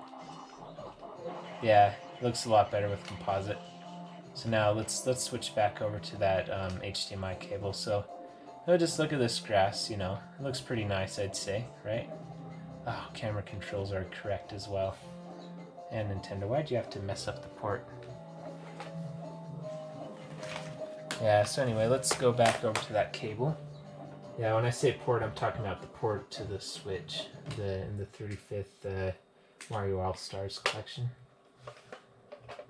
Yeah, it looks a lot better with composite. So now let's switch back over to that HDMI cable. So just look at this grass, you know, it looks pretty nice, I'd say, right? Oh, camera controls are correct as well. And Nintendo, why'd you have to mess up the port? Yeah, so anyway, let's go back over to that cable. Yeah, when I say port, I'm talking about the port to the Switch, in the 35th Mario All-Stars collection.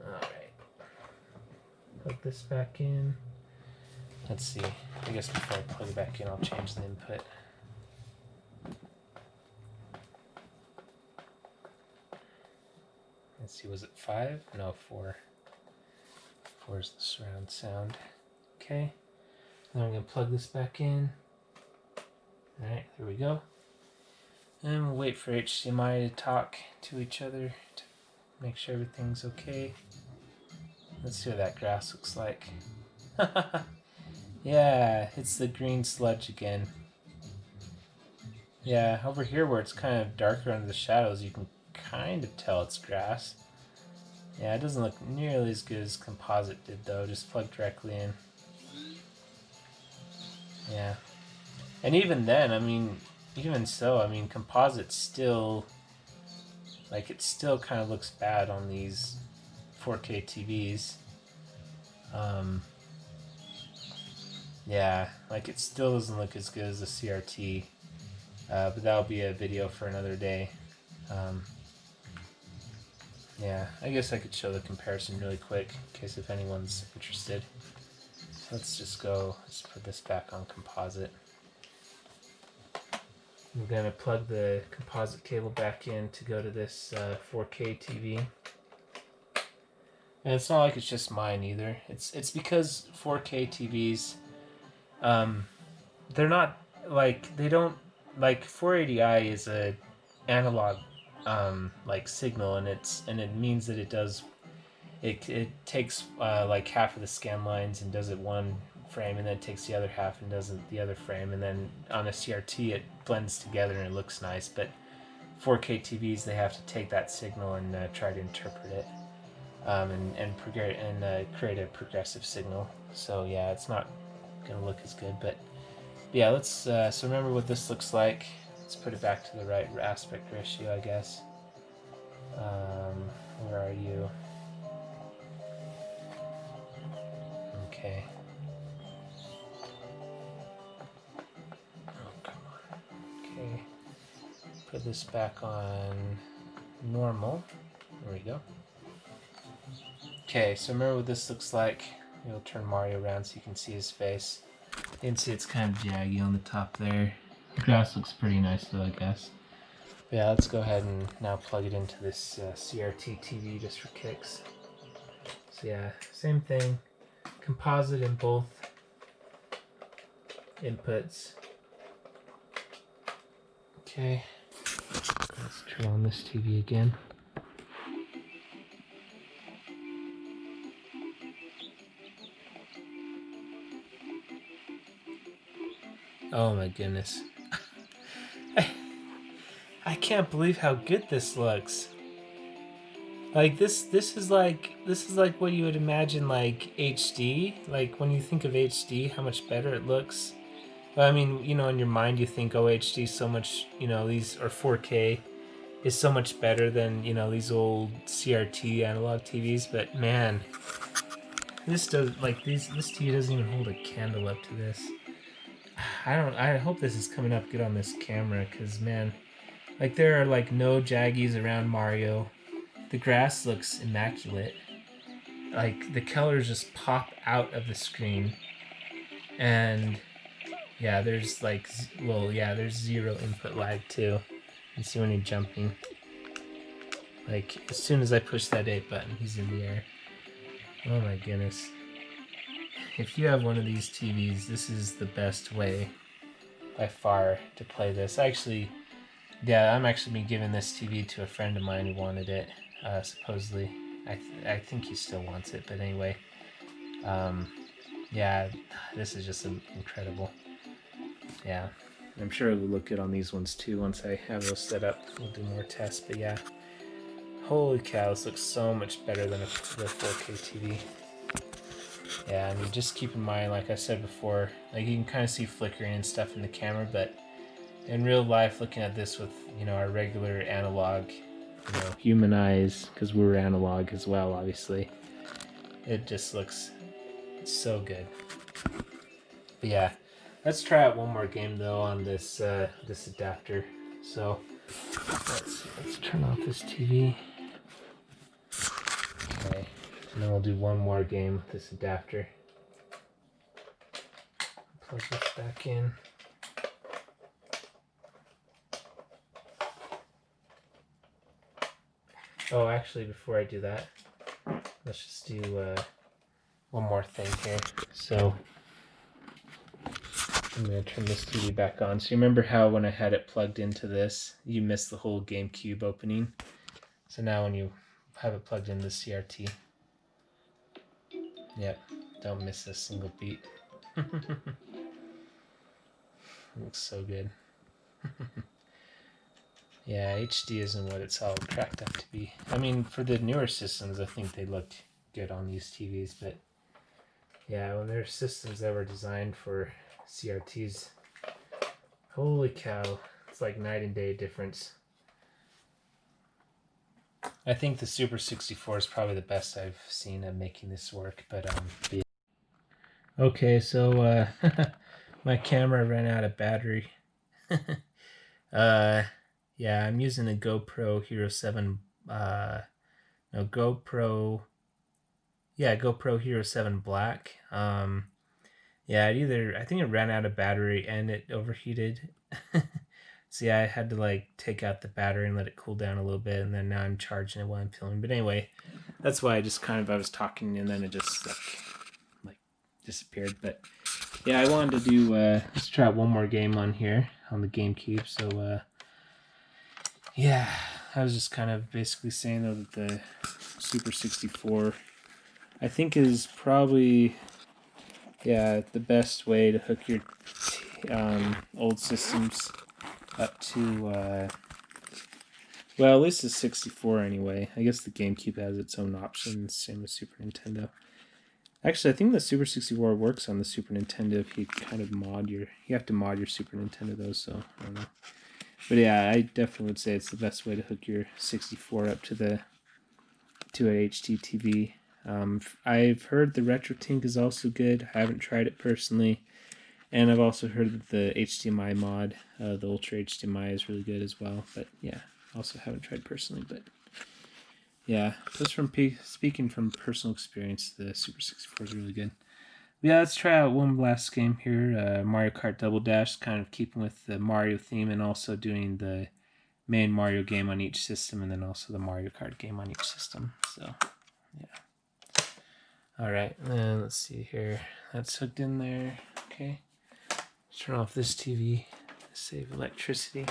Alright. Plug this back in. Let's see. I guess before I plug it back in, I'll change the input. Let's see, was it 5? No, 4. 4 is the surround sound. Okay. Now I'm going to plug this back in. Alright, there we go. And we'll wait for HDMI to talk to each other to make sure everything's okay. Let's see what that grass looks like. Yeah, it's the green sludge again. Yeah, over here where it's kind of darker under the shadows, you can kind of tell it's grass. Yeah, it doesn't look nearly as good as composite did though, just plug directly in. Yeah. And even then, I mean, even so, I mean, composite still, like, it still kind of looks bad on these 4K TVs. Yeah, like, it still doesn't look as good as the CRT, but that'll be a video for another day. Yeah, I guess I could show the comparison really quick in case if anyone's interested. So let's just put this back on composite. I'm going to plug the composite cable back in to go to this 4K TV. And it's not like it's just mine either. It's because 4K TVs, they're not, like, they don't, like, 480i is a analog like signal, and it means that it takes like half of the scan lines and does it one frame, and then takes the other half and does it the other frame, and then on a CRT it blends together and it looks nice. But 4K TVs, they have to take that signal and try to interpret it and create a progressive signal. So yeah, it's not gonna look as good. But yeah, let's so remember what this looks like. Let's put it back to the right aspect ratio, I guess. Where are you? Okay. Oh, come on. Okay. Put this back on normal. There we go. Okay, so remember what this looks like. We'll turn Mario around so you can see his face. You can see it's kind of jaggy on the top there. The grass looks pretty nice though, I guess. But yeah, let's go ahead and now plug it into this CRT TV just for kicks. So yeah, same thing. Composite in both inputs. Okay, let's turn on this TV again. Oh my goodness. I can't believe how good this looks. Like this is like what you would imagine like HD. Like when you think of HD, how much better it looks. But I mean, you know, in your mind you think, oh, HD is so much, you know, these, or 4K is so much better than, you know, these old CRT analog TVs. But man, this TV doesn't even hold a candle up to this. I hope this is coming up good on this camera, because man, like there are like no jaggies around Mario. The grass looks immaculate. Like the colors just pop out of the screen. And yeah, there's like, well, yeah, there's zero input lag too. You see when you're jumping. Like as soon as I push that 8 button, he's in the air. Oh my goodness. If you have one of these TVs, this is the best way by far to play this. Actually, yeah, I'm actually been giving this TV to a friend of mine who wanted it, supposedly. I think he still wants it, but anyway. Yeah, this is just incredible. Yeah, I'm sure it will look good on these ones too once I have those set up. We'll do more tests, but yeah. Holy cow, this looks so much better than the 4K TV. Yeah, I mean, just keep in mind, like I said before, like you can kind of see flickering and stuff in the camera, but in real life, looking at this with, you know, our regular analog, you know, human eyes, because we're analog as well, obviously, it just looks so good. But yeah, let's try out one more game though on this this adapter. So let's turn off this TV. Okay, and then we'll do one more game with this adapter. Plug this back in. Oh, actually, before I do that, let's just do one more thing here. So I'm going to turn this TV back on. So you remember how when I had it plugged into this, you missed the whole GameCube opening? So now when you have it plugged into the CRT, yep, don't miss a single beat. It looks so good. Yeah, HD isn't what it's all cracked up to be. I mean, for the newer systems, I think they looked good on these TVs, but yeah, when there's systems that were designed for CRTs, Holy cow. It's like night and day difference. I think the Super 64 is probably the best I've seen at making this work, but yeah. Okay, so my camera ran out of battery. Yeah, I'm using a GoPro Hero 7 GoPro Hero 7 Black. Yeah, I think it ran out of battery and it overheated. So yeah, I had to like take out the battery and let it cool down a little bit, and then now I'm charging it while I'm filming. But anyway, that's why I was talking and then it just like disappeared. But yeah, I wanted to do let's try one more game on here on the GameCube. So yeah, I was just kind of basically saying though that the Super 64 I think is probably the best way to hook your old systems up to well, at least the 64 anyway. I guess the GameCube has its own options, same as Super Nintendo. Actually, I think the Super 64 works on the Super Nintendo if you kind of you have to mod your Super Nintendo though, so I don't know. But yeah, I definitely would say it's the best way to hook your 64 up to an HDTV. I've heard the RetroTink is also good. I haven't tried it personally. And I've also heard that the HDMI mod, the Ultra HDMI, is really good as well. But yeah, also haven't tried personally. But yeah, just speaking from personal experience, the Super 64 is really good. But yeah, let's try out one last game here. Mario Kart Double Dash, kind of keeping with the Mario theme and also doing the main Mario game on each system and then also the Mario Kart game on each system. So yeah. Alright, let's see here. That's hooked in there. Okay. Let's turn off this TV to save electricity.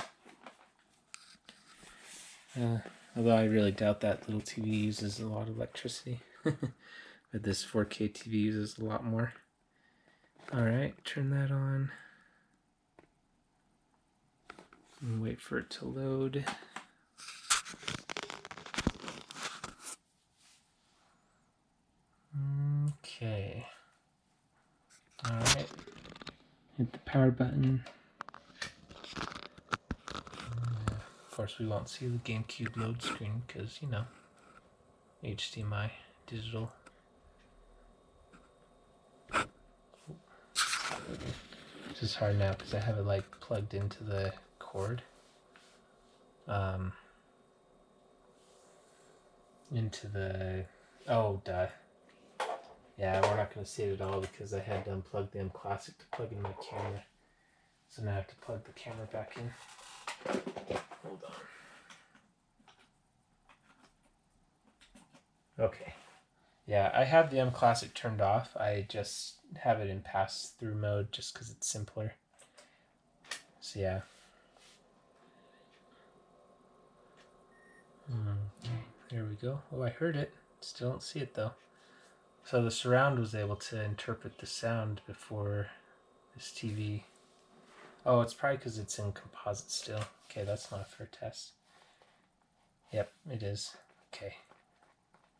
Although I really doubt that little TV uses a lot of electricity. But this 4K TV uses a lot more. Alright, turn that on. And wait for it to load. Okay. Alright. Hit the power button. Of course, we won't see the GameCube load screen because, you know, HDMI, digital. It's just hard now because I have it like plugged into the cord. Into the... Oh, duh. Yeah, we're not going to see it at all because I had to unplug the mClassic to plug in my camera. So now I have to plug the camera back in. Hold on. Okay. Yeah, I have the mClassic turned off. I just have it in pass-through mode just because it's simpler. So yeah. There we go. Oh, I heard it. Still don't see it though. So the surround was able to interpret the sound before this TV. Oh, it's probably because it's in composite still. Okay, that's not a fair test. Yep, it is. Okay.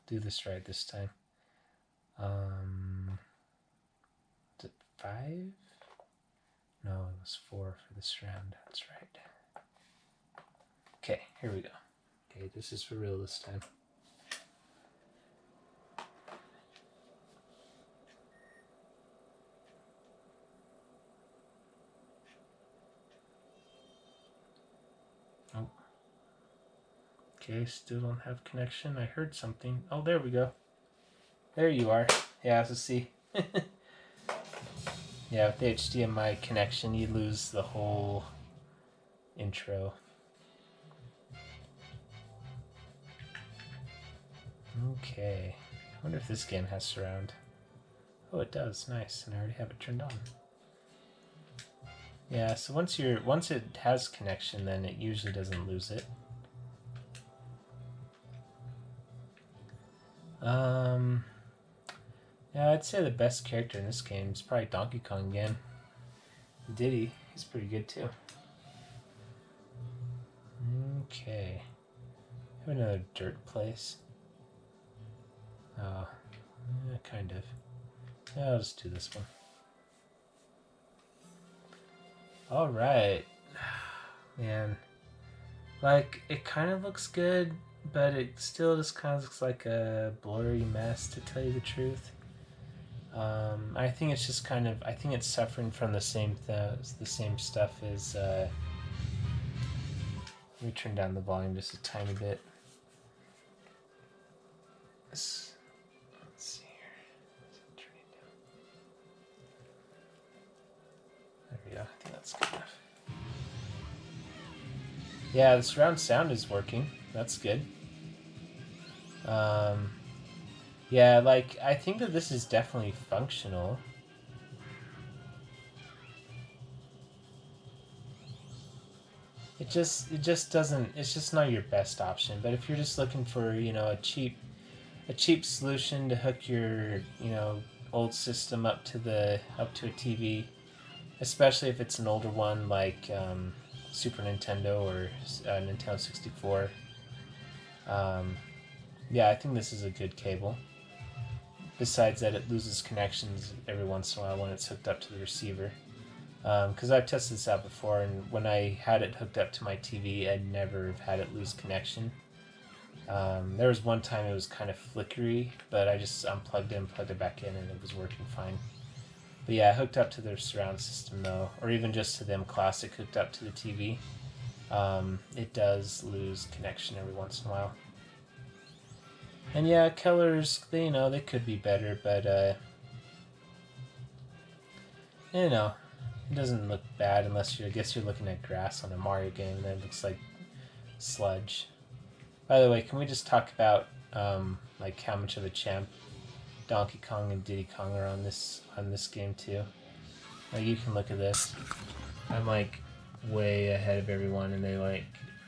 Do this right this time. Is it 5? No, it was 4 for the surround. That's right. Okay, here we go. Okay, this is for real this time. Oh. Okay, still don't have connection. I heard something. Oh, there we go. There you are. Yeah, so see. Yeah, with the HDMI connection, you lose the whole intro. Okay. I wonder if this game has surround. Oh, it does. Nice. And I already have it turned on. Yeah, so once it has connection, then it usually doesn't lose it. Yeah, I'd say the best character in this game is probably Donkey Kong again. Diddy, he's pretty good too. Okay. Have another dirt place. Oh, yeah, kind of. Yeah, I'll just do this one. Alright. Man, like, it kind of looks good, but it still just kind of looks like a blurry mess, to tell you the truth. I think it's just kind of, I think it's suffering from the same stuff as, let me turn down the volume just a tiny bit. Let's see here. Turn it down. There we go. I think that's good enough. Yeah, the surround sound is working. That's good. Yeah, like, I think that this is definitely functional. It just doesn't, it's just not your best option. But if you're just looking for, you know, a cheap solution to hook your, you know, old system up to a TV, especially if it's an older one like Super Nintendo or Nintendo 64. Yeah, I think this is a good cable. Besides that, it loses connections every once in a while when it's hooked up to the receiver. Because I've tested this out before, and when I had it hooked up to my TV, I'd never have had it lose connection. There was one time it was kind of flickery, but I just unplugged it and plugged it back in, and it was working fine. But yeah, hooked up to their surround system though, or even just to the mClassic hooked up to the TV, it does lose connection every once in a while. And yeah, colors, they, you know, they could be better, but you know, it doesn't look bad unless I guess you're looking at grass on a Mario game, and it looks like sludge. By the way, can we just talk about like how much of a champ Donkey Kong and Diddy Kong are on this game too? Like, you can look at this. I'm like way ahead of everyone, and they like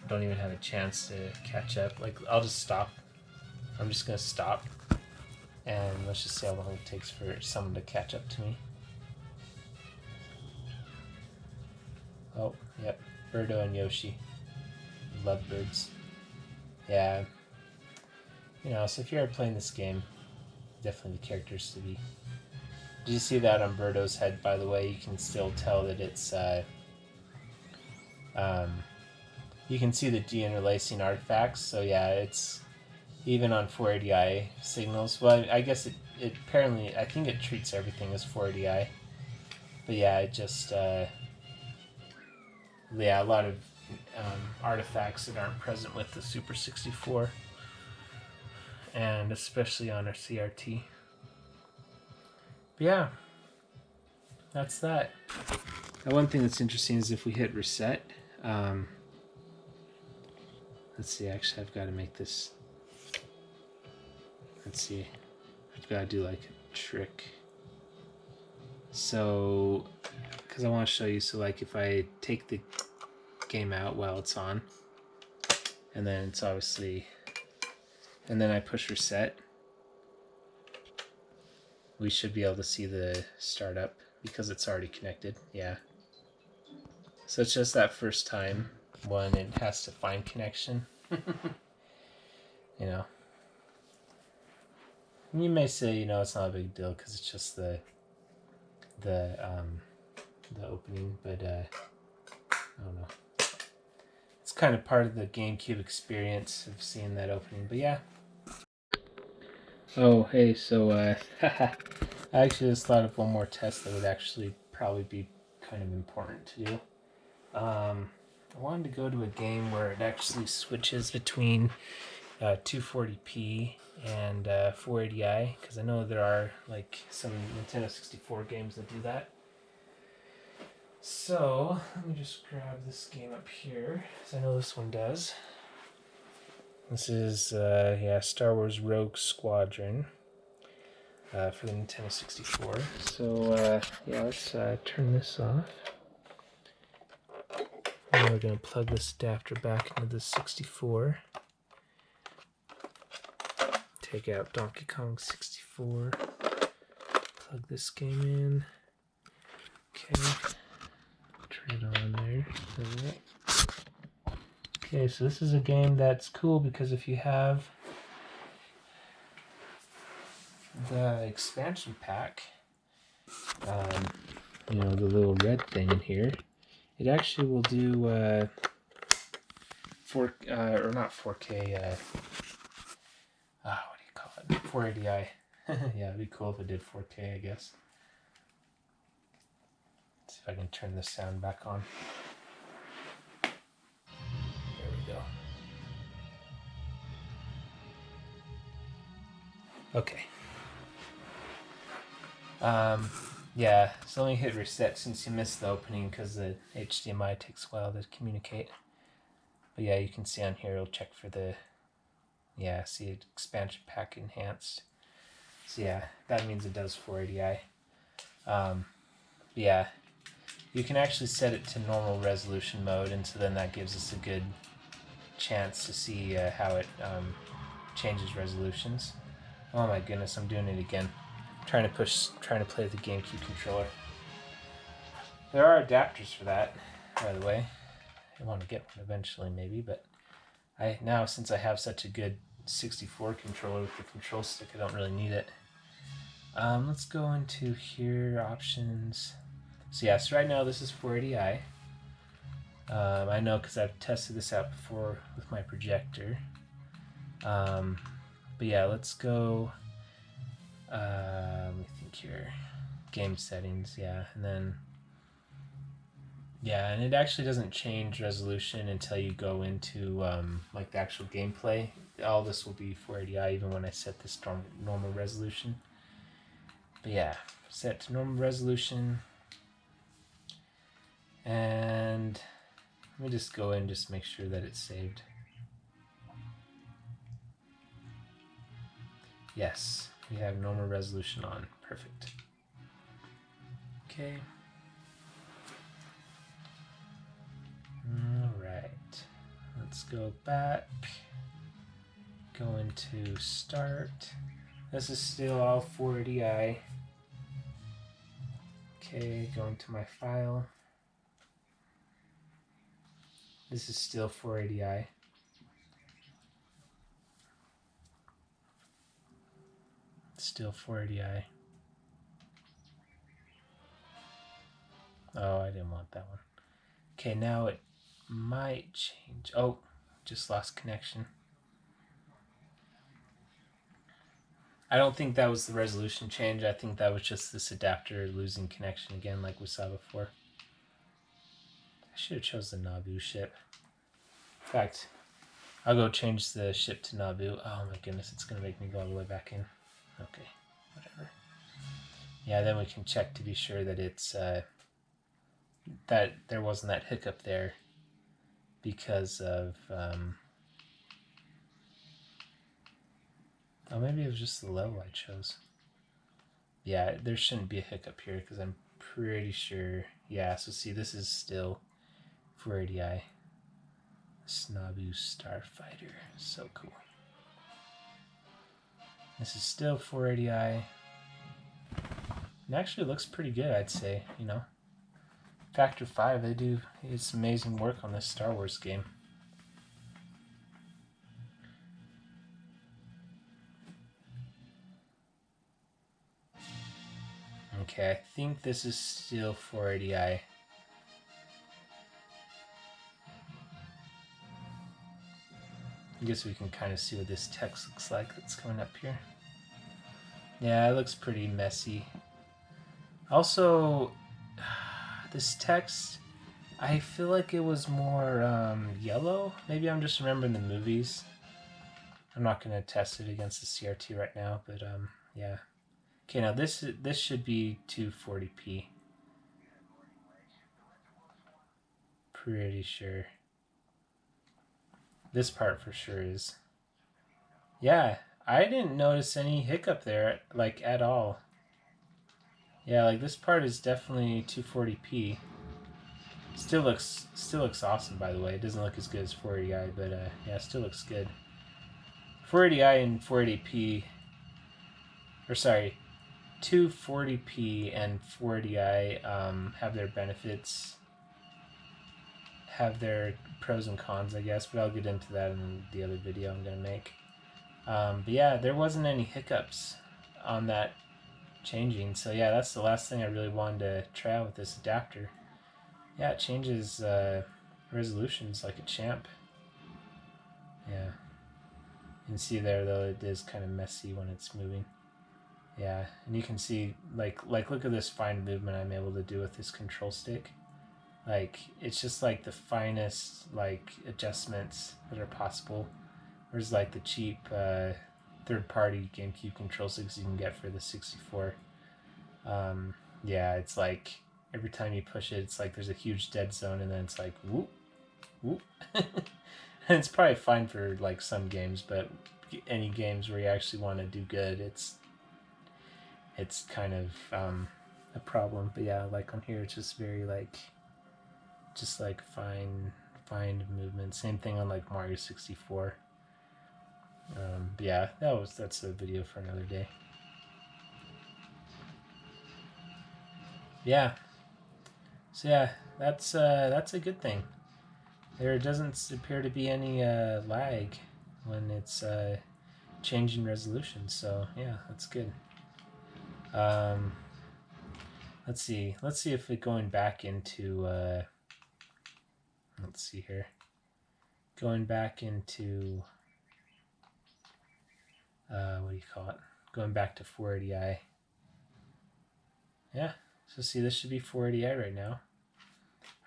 don't even have a chance to catch up. Like, I'll just stop. I'm just gonna stop, and let's just see how long it takes for someone to catch up to me. Oh, yep, Birdo and Yoshi. Love birds. Yeah. You know, so if you're ever playing this game, definitely the characters to be. Did you see that on Birdo's head, by the way? You can still tell that it's, you can see the deinterlacing artifacts, so yeah, it's even on 480i signals. Well, I guess it apparently, I think it treats everything as 480i. But yeah, it just, yeah, a lot of artifacts that aren't present with the Super 64. And especially on our CRT. But yeah, that's that. Now, one thing that's interesting is if we hit reset, let's see, actually I've got to make this, let's see, I've got to do like a trick. So, because I want to show you, so like if I take the game out while it's on, and then it's obviously, and then I push reset, we should be able to see the startup because it's already connected. Yeah. So it's just that first time when it has to find connection. You know. And you may say, you know, it's not a big deal because it's just the opening, but I don't know. It's kind of part of the GameCube experience of seeing that opening, but yeah. Oh, hey, so I actually just thought of one more test that would actually probably be kind of important to do. I wanted to go to a game where it actually switches between 240p and 480i, because I know there are like some Nintendo 64 games that do that. So let me just grab this game up here, because I know this one does. This is yeah, Star Wars Rogue Squadron for the Nintendo 64. So yeah, let's turn this off. And we're going to plug this adapter back into the 64. Take out Donkey Kong 64. Plug this game in. Okay. Turn it on there. Alright. Okay, so this is a game that's cool because if you have the expansion pack, you know, the little red thing in here, it actually will do or not 4K. What do you call it? 480i. Yeah, it'd be cool if it did 4K, I guess. Let's see if I can turn the sound back on. There we go. Okay. Yeah, so let me hit reset since you missed the opening because the HDMI takes a while to communicate. But yeah, you can see on here, it'll check for the, yeah, see expansion pack enhanced. So yeah, that means it does 480i. Yeah, you can actually set it to normal resolution mode, and so then that gives us a good chance to see how it changes resolutions. Oh my goodness, I'm doing it again. Trying to play the GameCube controller. There are adapters for that, by the way. I want to get one eventually, maybe, but now since I have such a good 64 controller with the control stick, I don't really need it. Let's go into here, options. So yeah, so right now this is 480i. I know because I've tested this out before with my projector. But yeah, let's go. Let me think here. Game settings, yeah, and then yeah, and it actually doesn't change resolution until you go into like the actual gameplay. All this will be 480i even when I set this normal resolution. But yeah, set to normal resolution, and let me just go in and just make sure that it's saved. Yes, we have normal resolution on. Perfect. Okay. Alright. Let's go back. Go into start. This is still all 480i. Okay, going to my file. This is still 480i. Still 480i. Oh, I didn't want that one. Okay, now it might change. Oh, just lost connection. I don't think that was the resolution change. I think that was just this adapter losing connection again like we saw before. I should have chose the Nabu ship. In fact, I'll go change the ship to Nabu. Oh my goodness, it's going to make me go all the way back in. Okay, whatever. Yeah, then we can check to be sure that it's that there wasn't that hiccup there because of oh, maybe it was just the level I chose. Yeah, there shouldn't be a hiccup here because I'm pretty sure. Yeah, so see, this is still 480i. Snabu Starfighter, so cool. This is still 480i. It actually looks pretty good, I'd say, you know. Factor 5, they do it's amazing work on this Star Wars game. Okay, I think this is still 480i. I guess we can kind of see what this text looks like that's coming up here. Yeah, it looks pretty messy. Also, this text, I feel like it was more yellow. Maybe I'm just remembering the movies. I'm not going to test it against the CRT right now, but yeah. Okay, now this should be 240p. Pretty sure. This part for sure is. Yeah, I didn't notice any hiccup there, like, at all. Yeah, like, this part is definitely 240p. Still looks awesome, by the way. It doesn't look as good as 480i, but yeah, it still looks good. 480i and 480p, or sorry, 240p and 480i have their benefits, have their pros and cons, I guess, but I'll get into that in the other video I'm going to make. But yeah, there wasn't any hiccups on that changing, so yeah, that's the last thing I really wanted to try out with this adapter. Yeah, it changes resolutions like a champ. Yeah. You can see there though it is kind of messy when it's moving. Yeah, and you can see like look at this fine movement I'm able to do with this control stick. Like it's just like the finest like adjustments that are possible. There's like the cheap third-party GameCube control sticks you can get for the 64. Yeah, it's like every time you push it, it's like there's a huge dead zone, and then it's like whoop, whoop. And it's probably fine for like some games, but any games where you actually want to do good, it's kind of a problem. But yeah, like on here, it's just very like fine movement. Same thing on like Mario 64. But yeah, that's a video for another day. Yeah. So yeah, that's a good thing. There doesn't appear to be any lag when it's changing resolution. So yeah, that's good. Let's see if it going back into let's see here. Going back into what do you call it? Going back to 480i. Yeah. So see, this should be 480i right now.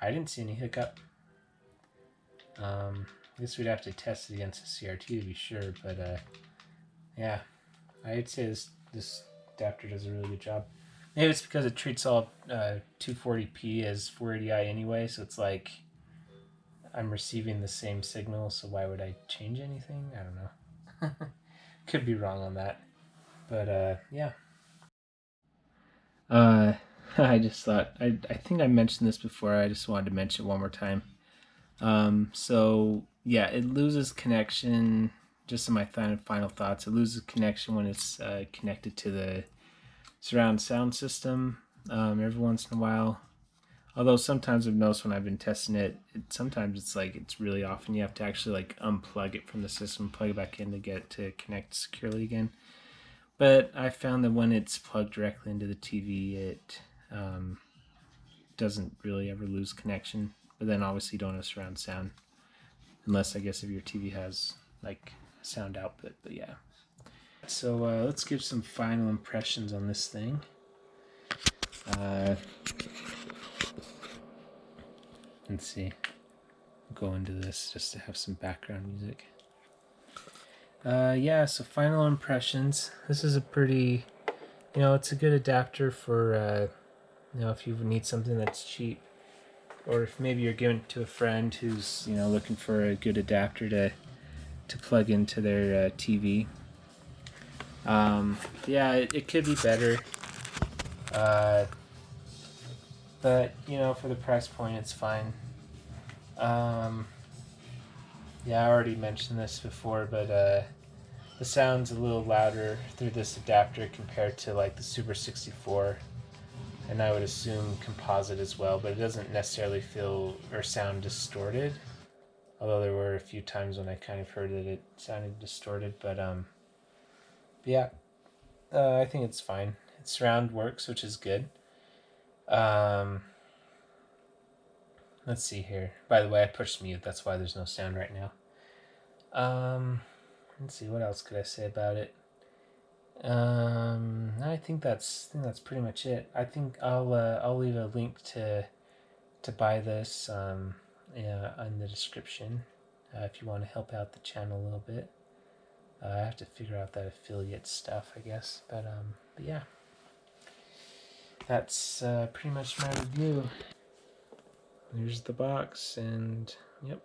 I didn't see any hiccup. I guess we'd have to test it against the CRT to be sure, but yeah, I'd say this adapter does a really good job. Maybe it's because it treats all 240p as 480i anyway, so it's like I'm receiving the same signal, so why would I change anything? I don't know. Could be wrong on that, but yeah. I just thought I think I mentioned this before. I just wanted to mention it one more time. So yeah, it loses connection. Just in my final thoughts, it loses connection when it's connected to the surround sound system every once in a while. Although sometimes I've noticed when I've been testing it, sometimes it's really often you have to actually like unplug it from the system, plug it back in to get it to connect securely again. But I found that when it's plugged directly into the TV, it doesn't really ever lose connection. But then obviously you don't have surround sound, unless I guess if your TV has like sound output. But yeah. So let's give some final impressions on this thing. Let's see. I'll go into this just to have some background music. Yeah, so final impressions. This is a pretty, it's a good adapter for, if you need something that's cheap, or if maybe you're giving it to a friend who's, looking for a good adapter to plug into their TV. Yeah, it could be better. But, for the price point, it's fine. Yeah, I already mentioned this before, but the sound's a little louder through this adapter compared to like the Super 64, and I would assume composite as well, but it doesn't necessarily feel or sound distorted, although there were a few times when I kind of heard that it sounded distorted, but yeah, I think it's fine. Its surround works, which is good. Let's see here. By the way, I pushed mute. That's why there's no sound right now. Let's see. What else could I say about it? I think that's pretty much it. I think I'll leave a link to buy this in the description if you want to help out the channel a little bit. I have to figure out that affiliate stuff, I guess. But yeah, that's pretty much my review. There's the box, and yep.